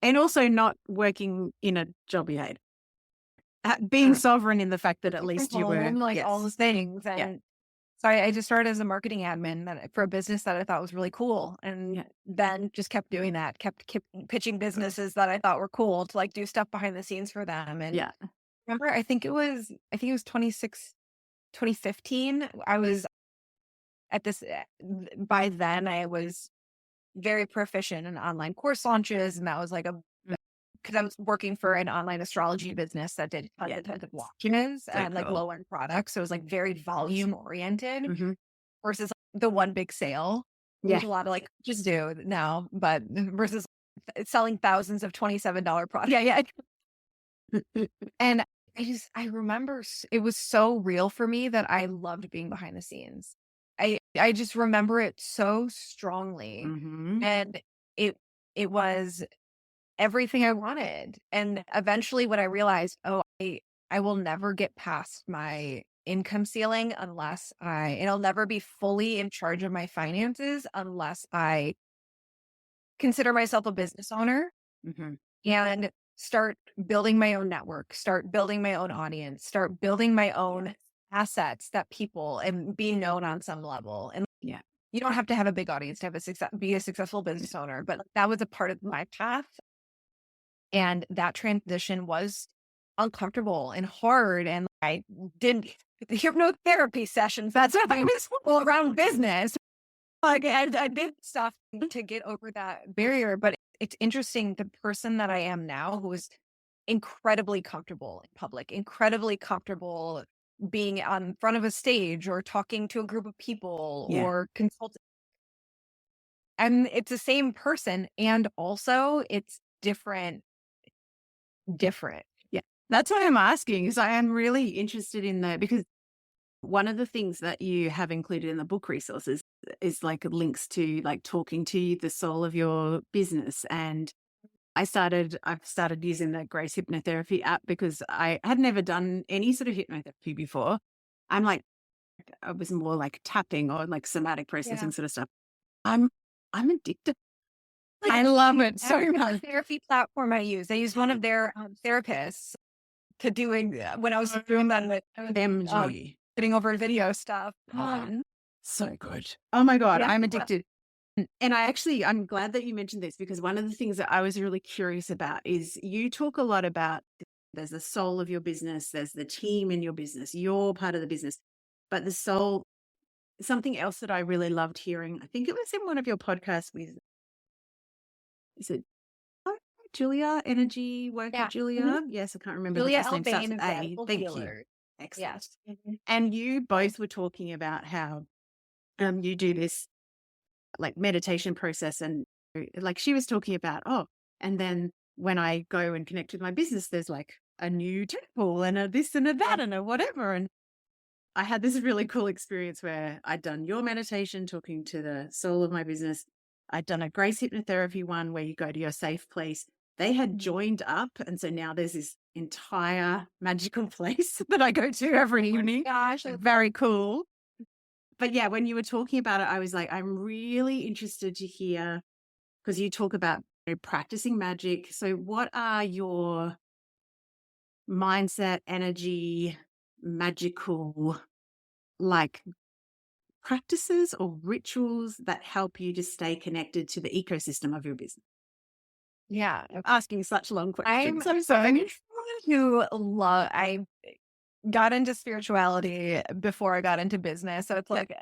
And also not working in a job you hate. Being sovereign in the fact that at least you were. Like Yes. all those things. And so I just started as a marketing admin for a business that I thought was really cool. And then just kept doing that, kept pitching businesses that I thought were cool to like do stuff behind the scenes for them. And remember, I think it was 2015. I was at this, by then I was very proficient in online course launches. And that was like because I was working for an online astrology business that did tons of launches and like low end products. So it was like very volume oriented versus like, the one big sale, which a lot of like just do now, but versus selling thousands of $27 products. And I remember it was so real for me that I loved being behind the scenes. I just remember it so strongly. And it was everything I wanted. And eventually when I realized, I will never get past my income ceiling unless and I'll never be fully in charge of my finances unless I consider myself a business owner and start building my own network, start building my own audience, start building my own assets that people and be known on some level. And you don't have to have a big audience to have be a successful business owner, but that was a part of my path. And that transition was uncomfortable and hard. And I did hypnotherapy sessions. That's what I was around business. Like I did stuff to get over that barrier. But it's interesting, the person that I am now, who is incredibly comfortable in public, incredibly comfortable being on front of a stage or talking to a group of people or consulting. And it's the same person. And also it's different. Yeah. That's why I'm asking, is I am really interested in that because one of the things that you have included in the book resources is like links to like talking to the soul of your business. And I've started using the Grace hypnotherapy app because I had never done any sort of hypnotherapy before. I'm like I was more like tapping or like somatic Yeah. processing sort of stuff. I'm I'm addicted. Like, I love it so every much. month. Therapy platform I use. I use one of their therapists to doing when I was doing that with MG. getting over video stuff. So good. Oh my God, Yeah. I'm addicted. And I'm glad that you mentioned this, because one of the things that I was really curious about is you talk a lot about there's the soul of your business, there's the team in your business, you're part of the business, but the soul, something else that I really loved hearing, I think it was in one of your podcasts with, is it Julia, Energy Work with Yeah. Mhm. Julia? Yes, I can't remember the Julia last name. Starts Elbain with is a A. full Thank you. healer. Excellent. Yes. Mhm. And you both were talking about how you do this like meditation process, and like she was talking about, oh, and then when I go and connect with my business, there's like a new temple and a this and a that and a whatever. And I had this really cool experience where I'd done your meditation, talking to the soul of my business. I'd done a Grace hypnotherapy one where you go to your safe place. They had Mhm. joined up. And so now there's this entire magical place that I go to every evening. Gosh, Very cool. But yeah, when you were talking about it, I was like, I'm really interested to hear, because you talk about practicing magic. So what are your mindset, energy, magical, like practices or rituals that help you to stay connected to the ecosystem of your business? yeah. I'm asking such long I'm questions. I'm sorry. who love I got into spirituality before I got into business. So it's like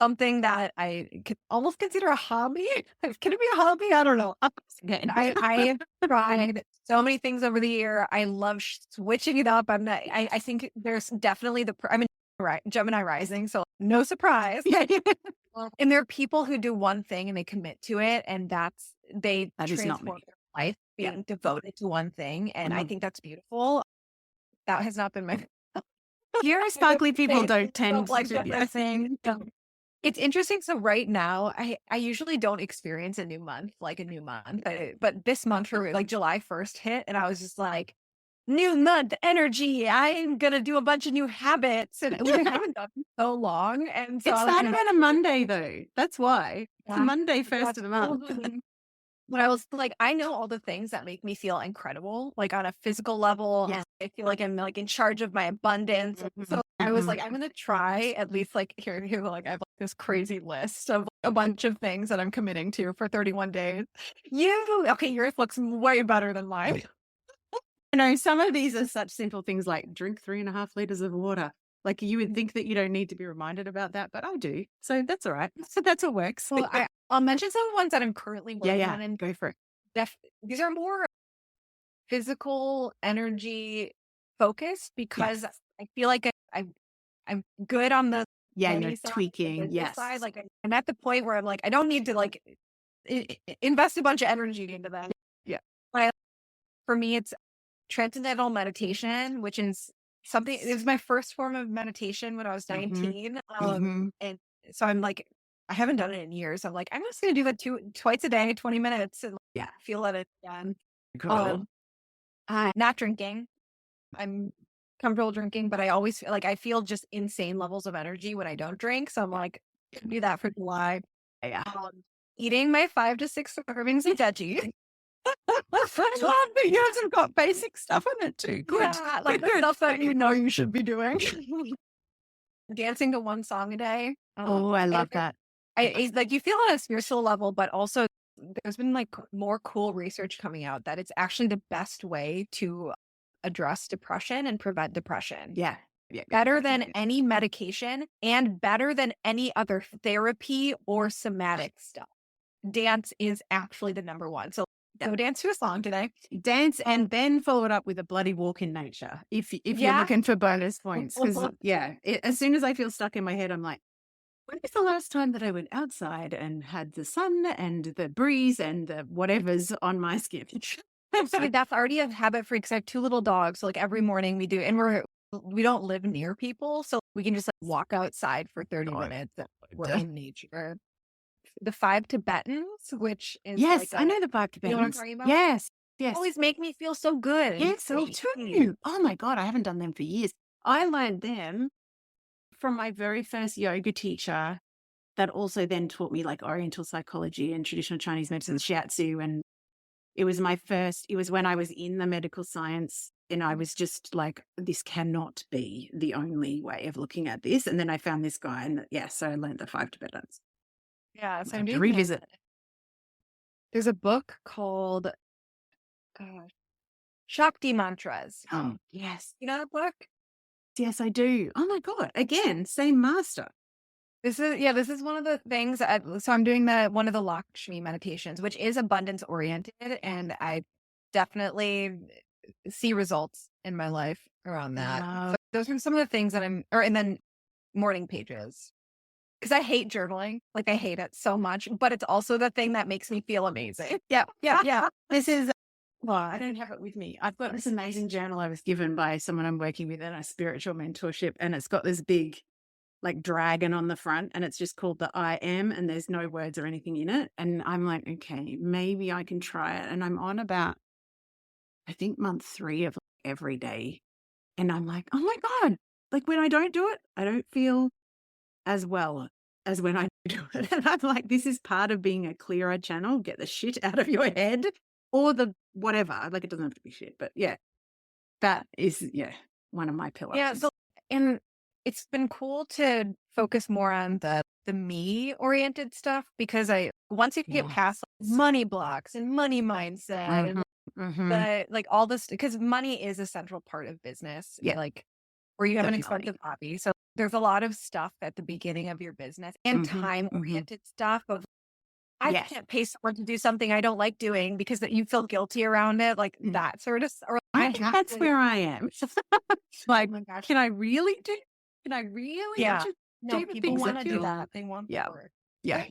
something that I could almost consider a hobby. Can it be a hobby? I don't know. Again. I tried so many things over the year. I love switching it up. I think there's definitely I'm in Gemini rising, so no surprise. Yeah, yeah. And there are people who do one thing and they commit to it, and they That is not transform me. their life Yeah. being devoted to one thing. And I Mhm. think that's beautiful. That has not been my Here, sparkly people don't tend like to. that thing. It's interesting. So right now, I usually don't experience a new month like a new month, but this month for like July 1st hit, and I was just like, new month energy. I'm gonna do a bunch of new habits, and we haven't done it in so long. And so It I was started like, on a Monday, though. That's why. It's a yeah, Monday, first that's of the month. cool. But I was like, I know all the things that make me feel incredible, like on a physical level. Yes. I feel like I'm like in charge of my abundance. So I was like, I'm gonna try at least like here, like I have like this crazy list of a bunch of things that I'm committing to for 31 days. Yours looks way better than mine. I know some of these are such simple things like drink 3.5 liters of water. Like you would think that you don't need to be reminded about that, but I do. So that's all right. So that's what works. Well, I'll mention some ones that I'm currently Yeah, working yeah. on, and Go for it. these are more physical energy focused because Yes. I feel like I'm good on the Yeah, money you're side, the tweaking. business Yes. side. Like I'm at the point where I'm like, I don't need to like invest a bunch of energy into that. Yeah. But for me, it's transcendental meditation, which is something. It was my first form of meditation when I was 19, Mhm. and so I'm like, I haven't done it in years. I'm like, I'm just gonna do that twice a day, 20 minutes, and Yeah. feel it again. Cool. Not drinking. I'm comfortable drinking, but I always feel like I feel just insane levels of energy when I don't drink. So I'm like, do that for July. Yeah. Eating my 5 to 6 servings of veggies. But yours have got basic stuff in it too. Good. Yeah, like the stuff that you know you should be doing. Dancing to one song a day. Oh, I love that. It's like you feel on a spiritual level, but also there's been like more cool research coming out that it's actually the best way to address depression and prevent depression. Yeah. Yeah. Better than any medication and better than any other therapy or somatic stuff. Dance is actually the number one. So go dance to a song today. Dance and then follow it up with a bloody walk in nature if you're Yeah. looking for bonus points. Because as soon as I feel stuck in my head, I'm like, when was the last time that I went outside and had the sun and the breeze and the whatever's on my skin? So that's already a habit for because I have 2 little dogs. So like every morning we do, and we don't live near people, so we can just like walk outside for 30 minutes. And we're in nature. The 5 Tibetans, which is Yes, like I know the 5 you know what I'm Tibetans. talking about? Yes, yes. Always make me feel so good. Yes, me too. Oh my God, I haven't done them for years. I learned them from my very first yoga teacher that also then taught me like Oriental psychology and traditional Chinese medicine, shiatsu. And it was when I was in the medical science and I was just like, this cannot be the only way of looking at this. And then I found this guy and so I learned the 5 Tibetans. Yeah. So I I'm have to doing revisit. There's a book called Shakti Mantras. Oh, yes. You know that book? Yes, I do. Oh my God. Again, same master. This is one of the things. So I'm doing one of the Lakshmi meditations, which is abundance oriented, and I definitely see results in my life around that. Wow. So those are some of the things that and then morning pages, because I hate journaling. Like I hate it so much, but it's also the thing that makes me feel amazing. Yeah. This is, well, I don't have it with me. I've got this amazing journal I was given by someone I'm working with in a spiritual mentorship, and it's got this big like dragon on the front, and it's just called the I Am, and there's no words or anything in it. And I'm like, okay, maybe I can try it. And I'm on about, I think, month 3 of every day. And I'm like, oh my God, like when I don't do it, I don't feel as well as when I do it. And I'm like, this is part of being a clearer channel. Get the shit out of your head or the whatever. Like it doesn't have to be shit, but yeah, that is, one of my pillars. Yeah. So, and it's been cool to focus more on the me oriented stuff, because once you get past like, money blocks and money mindset and like all this, because money is a central part of business. Yeah. Like where you have an Definitely. expensive hobby. So there's a lot of stuff at the beginning of your business and time oriented stuff of I can't pay someone to do something I don't like doing because that you feel guilty around it, like that sort of. Or that's where I am. Like, oh my gosh, can I really do? Can I really? Yeah. Just No, do the people things want I to do feel? that. They want Yeah. the work. Yeah.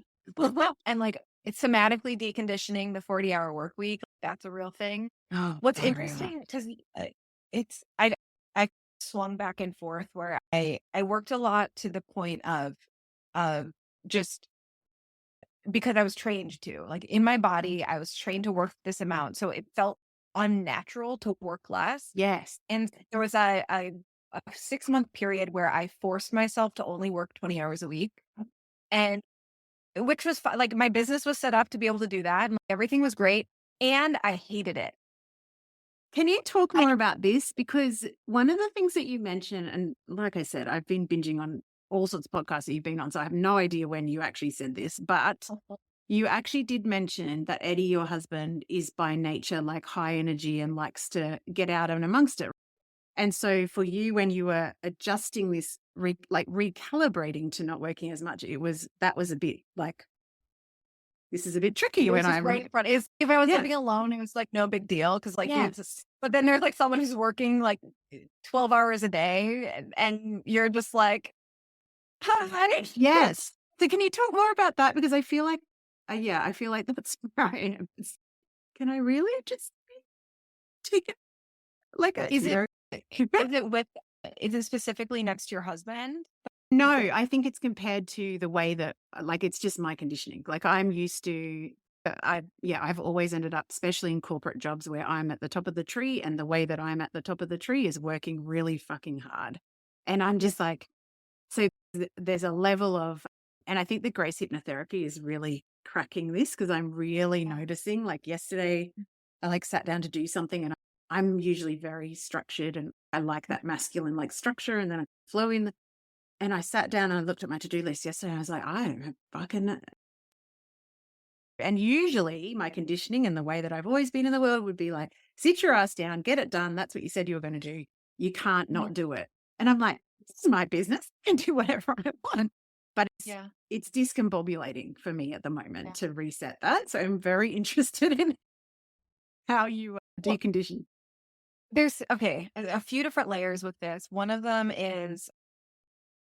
And like it's somatically deconditioning the 40-hour work week. That's a real thing. Oh, What's unreal. interesting, because it's I swung back and forth where I worked a lot to the point of just because I was trained to, like in my body, I was trained to work this amount. So it felt unnatural to work less. Yes. And there was a 6-month period where I forced myself to only work 20 hours a week. And which was like my business was set up to be able to do that. And everything was great. And I hated it. Can you talk more about this? Because one of the things that you mentioned, and like I said, I've been binging on all sorts of podcasts that you've been on, so I have no idea when you actually said this, but you actually did mention that Eddy, your husband, is by nature like high energy and likes to get out and amongst it. And so for you, when you were adjusting this, recalibrating to not working as much, that was a bit like, this is a bit tricky when I'm right in front. If I was living alone, it was like no big deal because like but then there's like someone who's working like 12 hours a day and you're just like, hi. Yes. So can you talk more about that? Because I feel like, I feel like that's where I am. Can I really just take it like a, Is it specifically next to your husband? No, I think it's compared to the way that, like, it's just my conditioning. Like I'm used to, I've always ended up, especially in corporate jobs where I'm at the top of the tree, and the way that I'm at the top of the tree is working really fucking hard. And I'm just like, so there's a level of, and I think the Grace hypnotherapy is really cracking this, because I'm really noticing, like yesterday, I like sat down to do something, and I'm usually very structured, and I like that masculine like structure, and then I flow in. And I sat down and I looked at my to-do list yesterday, and I was like, I don't have fucking. And usually my conditioning and the way that I've always been in the world would be like, sit your ass down, get it done. That's what you said you were going to do. You can't not do it. And I'm like, this is my business. I can do whatever I want. But it's discombobulating for me at the moment to reset that. So I'm very interested in how you decondition. There's a few different layers with this. One of them is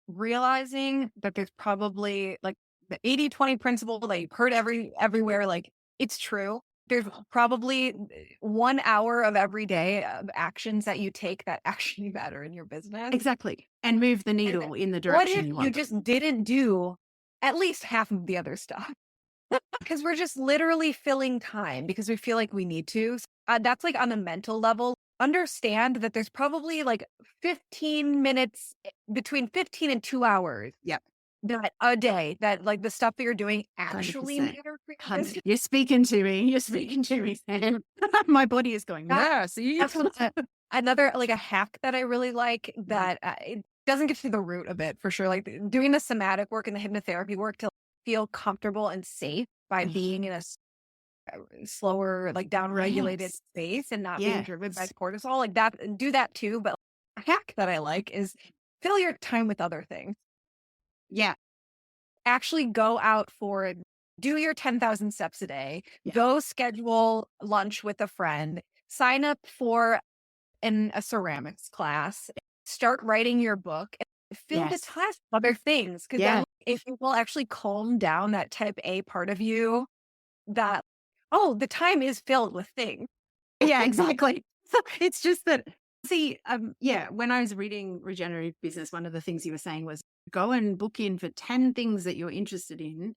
realizing that there's probably like the 80-20 principle that you've heard everywhere. Like it's true. There's probably 1 hour of every day of actions that you take that actually matter in your business. Exactly. And move the needle in the direction you want. You just didn't do at least half of the other stuff? Because we're just literally filling time because we feel like we need to. that's like on the mental level. Understand that there's probably like 15 minutes between 15 and 2 hours Yep. that a day that like the stuff that you're doing actually 100%. matter for your business. You're speaking to me. You're speaking to me, Sam. My body is going, That- yeah, see? That's another like a hack that I really like that it doesn't get to the root of it for sure. Like doing the somatic work and the hypnotherapy work to feel comfortable and safe by being in a slower, like down-regulated Yes. space and not being driven by Yes. cortisol, like that, and do that too. But a hack that I like is fill your time with other things. Yeah. Actually go out for do your 10,000 steps a day, Yeah. go schedule lunch with a friend, sign up for a ceramics class, start writing your book, and fill the time with other things. Because then if it will actually calm down that type A part of you that, oh, the time is filled with things. Yeah, exactly. So it's just that, see, when I was reading Regenerative Business, one of the things you were saying was go and book in for 10 things that you're interested in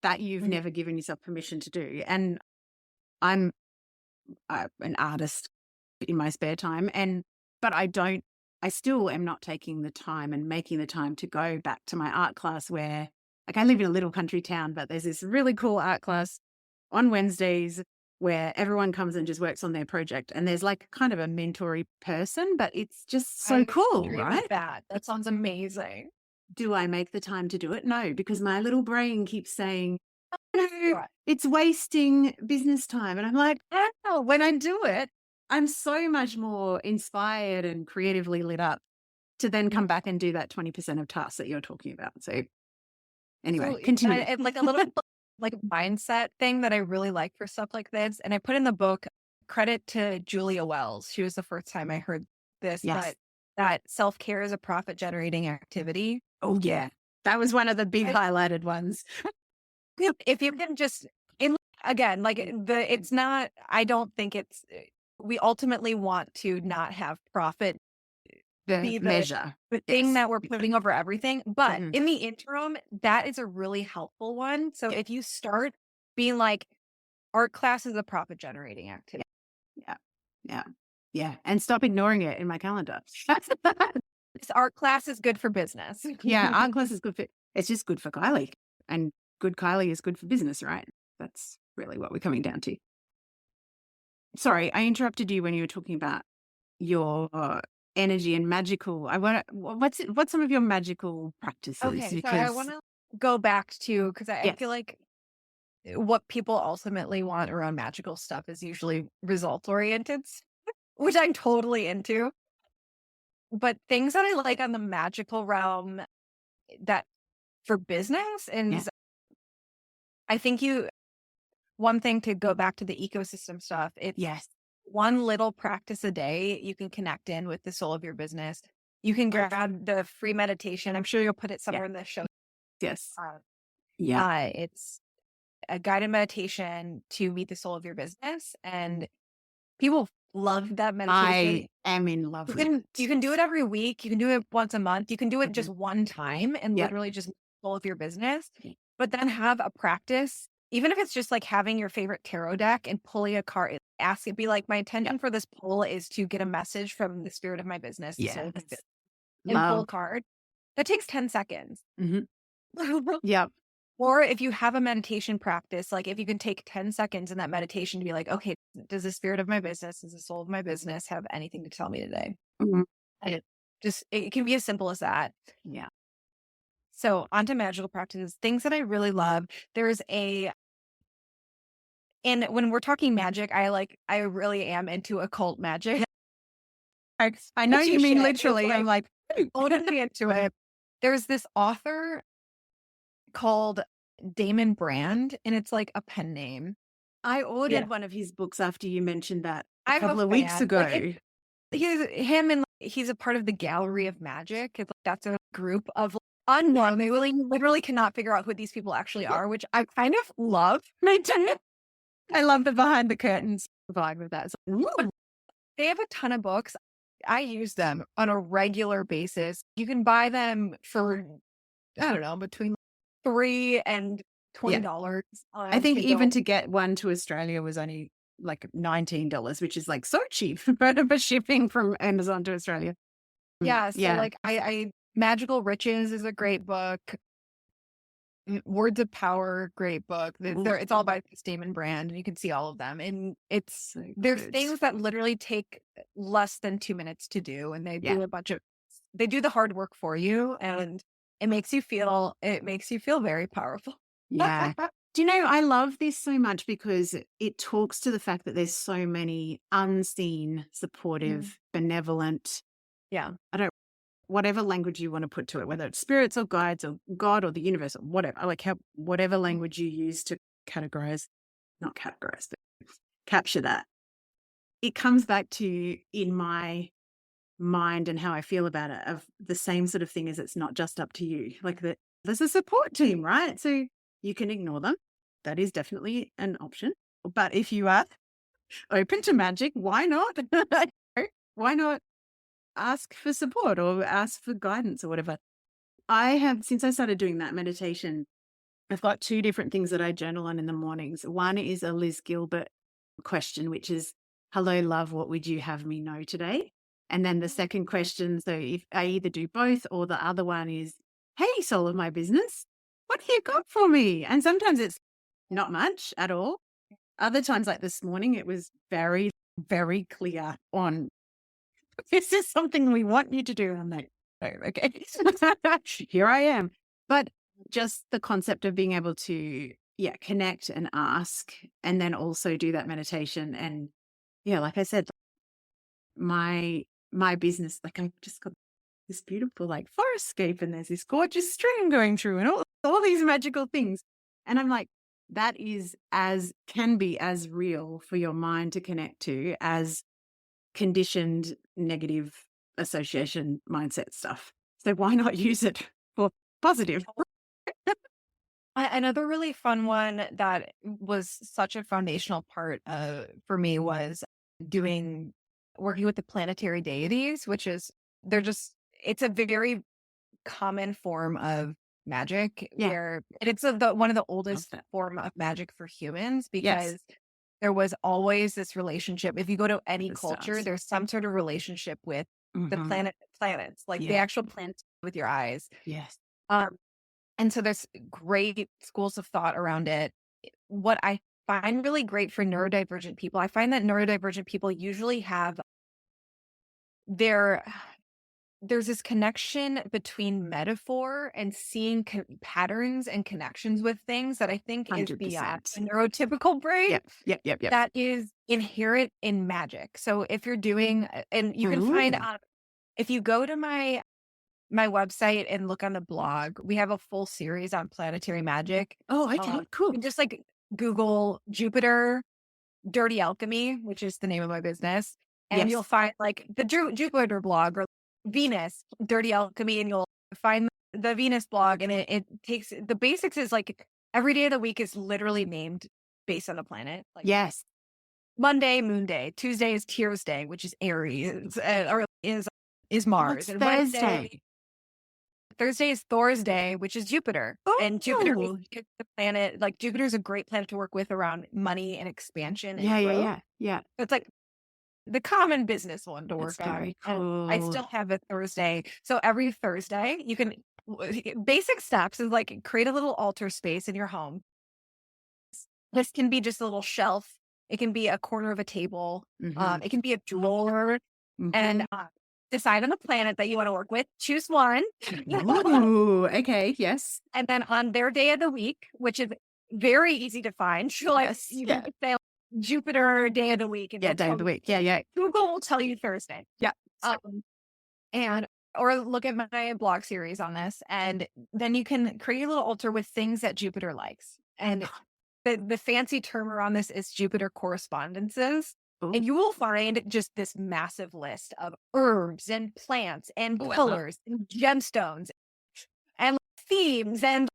that you've never given yourself permission to do. And I'm an artist in my spare time, but I still am not taking the time and making the time to go back to my art class where, like, I live in a little country town, but there's this really cool art class on Wednesdays where everyone comes and just works on their project. And there's like kind of a mentory person, but it's just so cool, right? That sounds amazing. Do I make the time to do it? No, because my little brain keeps saying, oh, no, it's wasting business time. And I'm like, oh, when I do it, I'm so much more inspired and creatively lit up to then come back and do that 20% of tasks that you're talking about. So anyway, continue. And like a little like mindset thing that I really like for stuff like this. And I put in the book, credit to Julia Wells. She was the first time I heard this, but that self-care is a profit generating activity. Oh yeah. That was one of the big highlighted ones. If you can just, again, like it's not, I don't think we ultimately want to not have profit be the measure, the thing that we're putting over everything. But in the interim, that is a really helpful one. So if you start being like, art class is a profit generating activity. Yeah. And stop ignoring it in my calendar. This art class is good for business. Yeah, art class is good it's just good for Kylie. And good Kylie is good for business, right? That's really what we're coming down to. Sorry, I interrupted you when you were talking about your energy and magical. What's some of your magical practices? Okay, so I want to go back to, because I feel like what people ultimately want around magical stuff is usually result oriented, which I'm totally into. But things that I like on the magical realm that for business is, I think one thing to go back to the ecosystem stuff, it's one little practice a day you can connect in with the soul of your business. You can grab the free meditation. I'm sure you'll put it somewhere in the show. Yes. It's a guided meditation to meet the soul of your business. And people love that meditation. I am in love with it. You can do it every week. You can do it once a month. You can do it just one time and literally just meet the soul of your business. But then have a practice, even if it's just like having your favorite tarot deck and pulling a card, ask it, be like, my intention for this pull is to get a message from the spirit of my business. And pull a card. That takes 10 seconds. Or if you have a meditation practice, like if you can take 10 seconds in that meditation to be like, okay, does the spirit of my business, does the soul of my business have anything to tell me today? It can be as simple as that. Yeah. So onto magical practices, things that I really love. And when we're talking magic, I really am into occult magic. I know you mean literally. I'm like, totally into it. There's this author called Damon Brand, and it's like a pen name. I ordered one of his books after you mentioned that a couple of weeks ago. Like he's a part of the Gallery of Magic. That's a group of unknown. They literally cannot figure out who these people actually are, which I kind of love. I love the behind the curtains vibe with that. They have a ton of books. I use them on a regular basis. You can buy them for, I don't know, between $3 and $20. I think even to get one to Australia was only like $19, which is like so cheap for shipping from Amazon to Australia. Yeah. So Yeah. like I Magical Riches is a great book. Words of Power, great book. It's all by the Stamen brand, and you can see all of them. And it's So there's good. things that literally take less than 2 minutes to do, and Yeah. they do the hard work for you, and it makes you feel very powerful. Yeah. Do you know, I love this so much because it talks to the fact that there's so many unseen, Mm. supportive, benevolent, Yeah. whatever language you want to put to it, whether it's spirits or guides or God or the universe or whatever, whatever language you use to not categorize, but capture that. It comes back to, in my mind and how I feel about it, of the same sort of thing as it's not just up to you. Like there's a support team, right? So you can ignore them. That is definitely an option. But if you are open to magic, why not? Why not ask for support or ask for guidance or whatever? Since I started doing that meditation, I've got two different things that I journal on in the mornings. One is a Liz Gilbert question, which is, hello, love, what would you have me know today? And then the second question, so if I either do both, or the other one is, hey, soul of my business, what have you got for me? And sometimes it's not much at all. Other times, like this morning, it was very, very clear on, this is something we want you to do. I'm like, oh, okay, here I am. But just the concept of being able to, connect and ask, and then also do that meditation. And like I said, my business, like I've just got this beautiful like forestscape, and there's this gorgeous stream going through, and all these magical things. And I'm like, that can be as real for your mind to connect to as conditioned negative association mindset stuff. So why not use it for positive? Another really fun one that was such a foundational part for me was working with the planetary deities, which is it's a very common form of magic Yeah. and it's one of the Love oldest that. form of magic for humans Yes. because there was always this relationship. If you go to any The culture, stars. there's some sort of relationship with the Mhm. planets, like the Yeah. actual planet with your eyes. Yes. Um, and so there's great schools of thought around it. What I find really great for neurodivergent people, I find that neurodivergent people usually have their there's this connection between metaphor and seeing patterns and connections with things that I think is beyond 100%. the neurotypical brain Yep. that is inherent in magic. So if you're doing, and you can find, Ooh. if you go to my website and look on the blog, we have a full series on planetary magic. Oh, okay, You cool. can just like Google Jupiter Dirty Alchemy, which is the name of my business, and you'll Yes. find like the Jupiter blog or Venus Dirty Alchemy, and you'll find the Venus blog, and it takes the basics is like every day of the week is literally named based on the planet. Like Yes. Monday, Moon Day, Tuesday is Tears Day, which is Aries, or is Mars, What's and Thursday? Thursday is Thor's Day, which is Jupiter. And Jupiter Oh. is the planet, like Jupiter's a great planet to work with around money and expansion and growth. Yeah. It's like the common business one to That's work on. very And I cool. still have a Thursday. So every Thursday, you can basic steps is like create a little altar space in your home. This can be just a little shelf. It can be a corner of a table. Mhm. It can be a drawer. And decide on the planet that you want to work with. Choose one. Ooh, okay, yes. And then on their day of the week, which is very easy to find, Yes, you yeah. can say Jupiter day of the week. And Yeah, it'll day tell of the you- week. Yeah. Google will tell you Thursday. Yeah. And or look at my blog series on this. And then you can create a little altar with things that Jupiter likes. And the fancy term around this is Jupiter correspondences. Ooh. And you will find just this massive list of herbs and plants and Oh, I love colors and gemstones and themes. And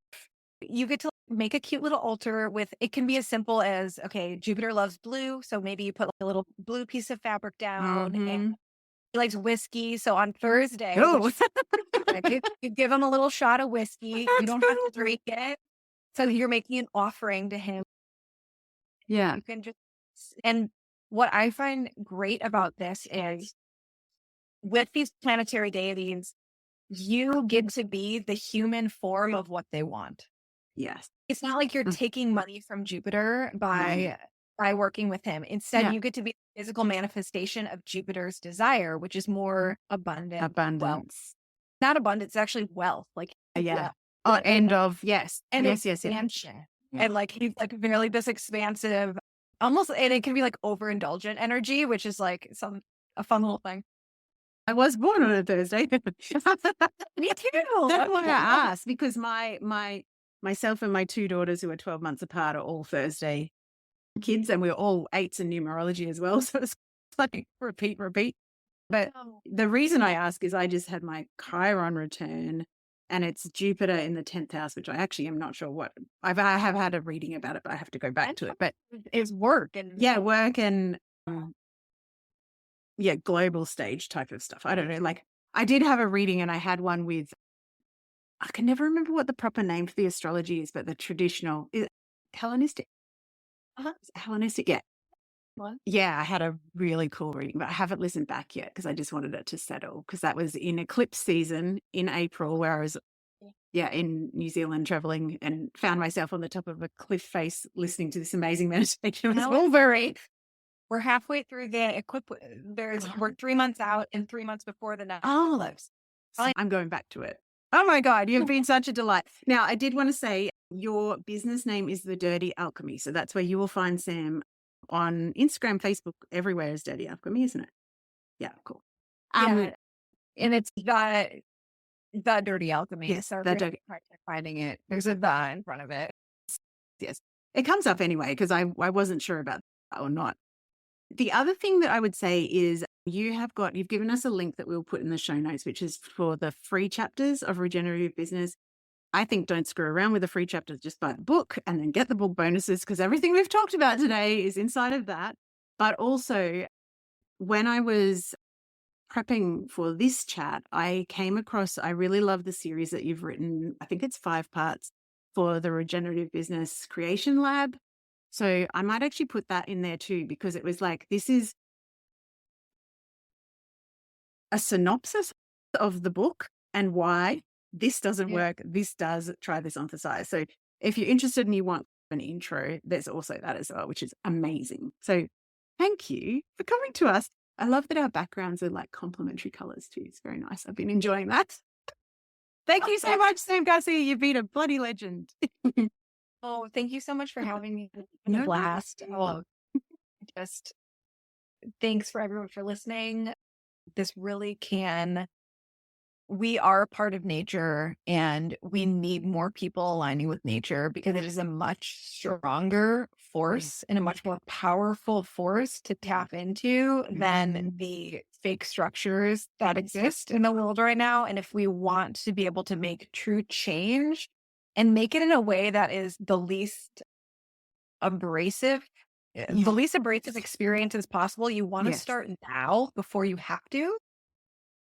you get to make a cute little altar with, it can be as simple as, okay, Jupiter loves blue. So maybe you put like a little blue piece of fabric down and he likes whiskey. So on Thursday, Oh. you give him a little shot of whiskey. That's You don't have to drink it. So you're making an offering to him. Yeah. You can just And what I find great about this is with these planetary deities, you get to be the human form of what they want. Yes. It's not like you're Mm. taking money from Jupiter by working with him. Instead, Yeah. you get to be the physical manifestation of Jupiter's desire, which is more abundant wealth. Abundance. Not abundance, actually wealth, like Yeah. wealth. Oh, And, end of, yes. and Yes, yes, yes. expansion. Yeah. And like he's like really this expansive, almost, and it can be like overindulgent energy, which is like a fun little thing. I was born on a Thursday. Me too. That's why I asked, because myself and my two daughters, who are 12 months apart, are all Thursday kids, and we're all 8s in numerology as well. So it's like repeat. But the reason I ask is I just had my Chiron return, and it's Jupiter in the 10th house, which I actually am not sure what. I have had a reading about it, but I have to go back to it. But it's work and work and global stage type of stuff. I don't know. Like, I did have a reading, and I had one with, I can never remember what the proper name for the astrology is, but the traditional is Hellenistic. Hellenistic, yeah. What? Yeah, I had a really cool reading, but I haven't listened back yet because I just wanted it to settle, because that was in eclipse season in April, where I was in New Zealand traveling, and found myself on the top of a cliff face listening to this amazing meditation. It was over. We're halfway through the eclipse. We're 3 months out and 3 months before the next eclipse. I'm going back to it. Oh my God, you've been such a delight. Now, I did want to say your business name is The Dirty Alchemy. So that's where you will find Sam on Instagram, Facebook, everywhere is Dirty Alchemy, isn't it? Yeah, cool. Yeah, and it's the Dirty Alchemy. Yes, So the if dirty. you're finding it, there's a the in front of it. Yes, it comes up anyway, because I wasn't sure about that or not. The other thing that I would say is you've given us a link that we'll put in the show notes, which is for the free chapters of Regenerative Business. I think don't screw around with the free chapters, just buy the book and then get the book bonuses, because everything we've talked about today is inside of that. But also, when I was prepping for this chat, I really love the series that you've written. I think it's 5 parts for the Regenerative Business Creation Lab. So I might actually put that in there too, because it was like, this is a synopsis of the book and why this doesn't work. This does. Try this on for size. So if you're interested and you want an intro, there's also that as well, which is amazing. So thank you for coming to us. I love that our backgrounds are like complementary colors too. It's very nice. I've been enjoying that. Thank you so much, Sam Garcia. You've been a bloody legend. Oh, thank you so much for having me. No Blast. Oh, just thanks for everyone for listening. This really we are a part of nature, and we need more people aligning with nature, because it is a much stronger force and a much more powerful force to tap into than the fake structures that exist in the world right now. And if we want to be able to make true change and make it in a way that is the least abrasive experience as possible, you want to start now before you have to.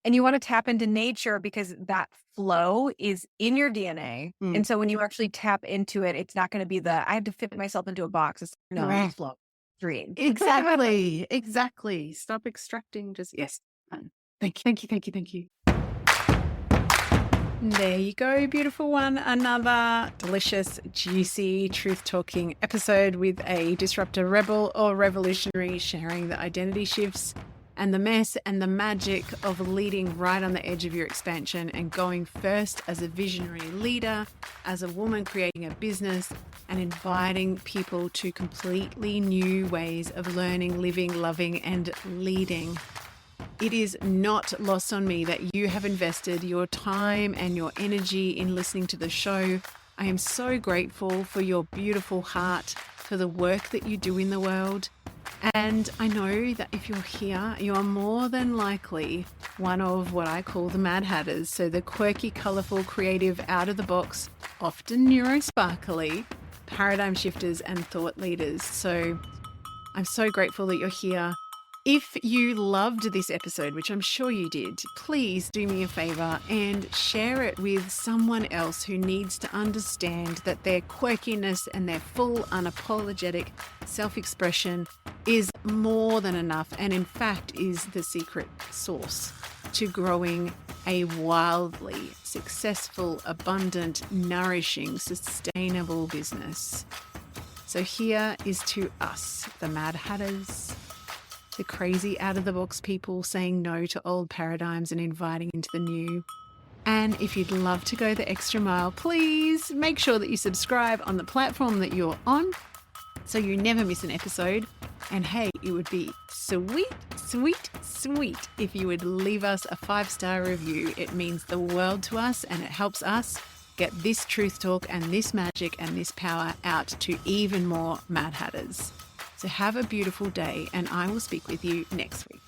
And you want to tap into nature, because that flow is in your DNA. And so when you actually tap into it, it's not going to be I have to fit myself into a box. It's flow. Dream. Exactly. Stop extracting. Just, yes. Thank you. There you go, beautiful one. Another delicious, juicy, truth-talking episode with a disruptor rebel or revolutionary sharing the identity shifts and the mess and the magic of leading right on the edge of your expansion and going first as a visionary leader, as a woman creating a business, and inviting people to completely new ways of learning, living, loving, and leading. It is not lost on me that you have invested your time and your energy in listening to the show. I am so grateful for your beautiful heart, for the work that you do in the world. And I know that if you're here, you are more than likely one of what I call the Mad Hatters. So the quirky, colorful, creative, out of the box, often neurosparkly, paradigm shifters and thought leaders. So I'm so grateful that you're here. If you loved this episode, which I'm sure you did, please do me a favor and share it with someone else who needs to understand that their quirkiness and their full, unapologetic self-expression is more than enough, and in fact is the secret sauce to growing a wildly successful, abundant, nourishing, sustainable business. So here is to us, the Mad Hatters, the crazy out-of-the-box people saying no to old paradigms and inviting into the new. And if you'd love to go the extra mile, please make sure that you subscribe on the platform that you're on so you never miss an episode. And hey, it would be sweet, sweet, sweet if you would leave us a 5-star review. It means the world to us, and it helps us get this truth talk and this magic and this power out to even more Mad Hatters. So have a beautiful day, and I will speak with you next week.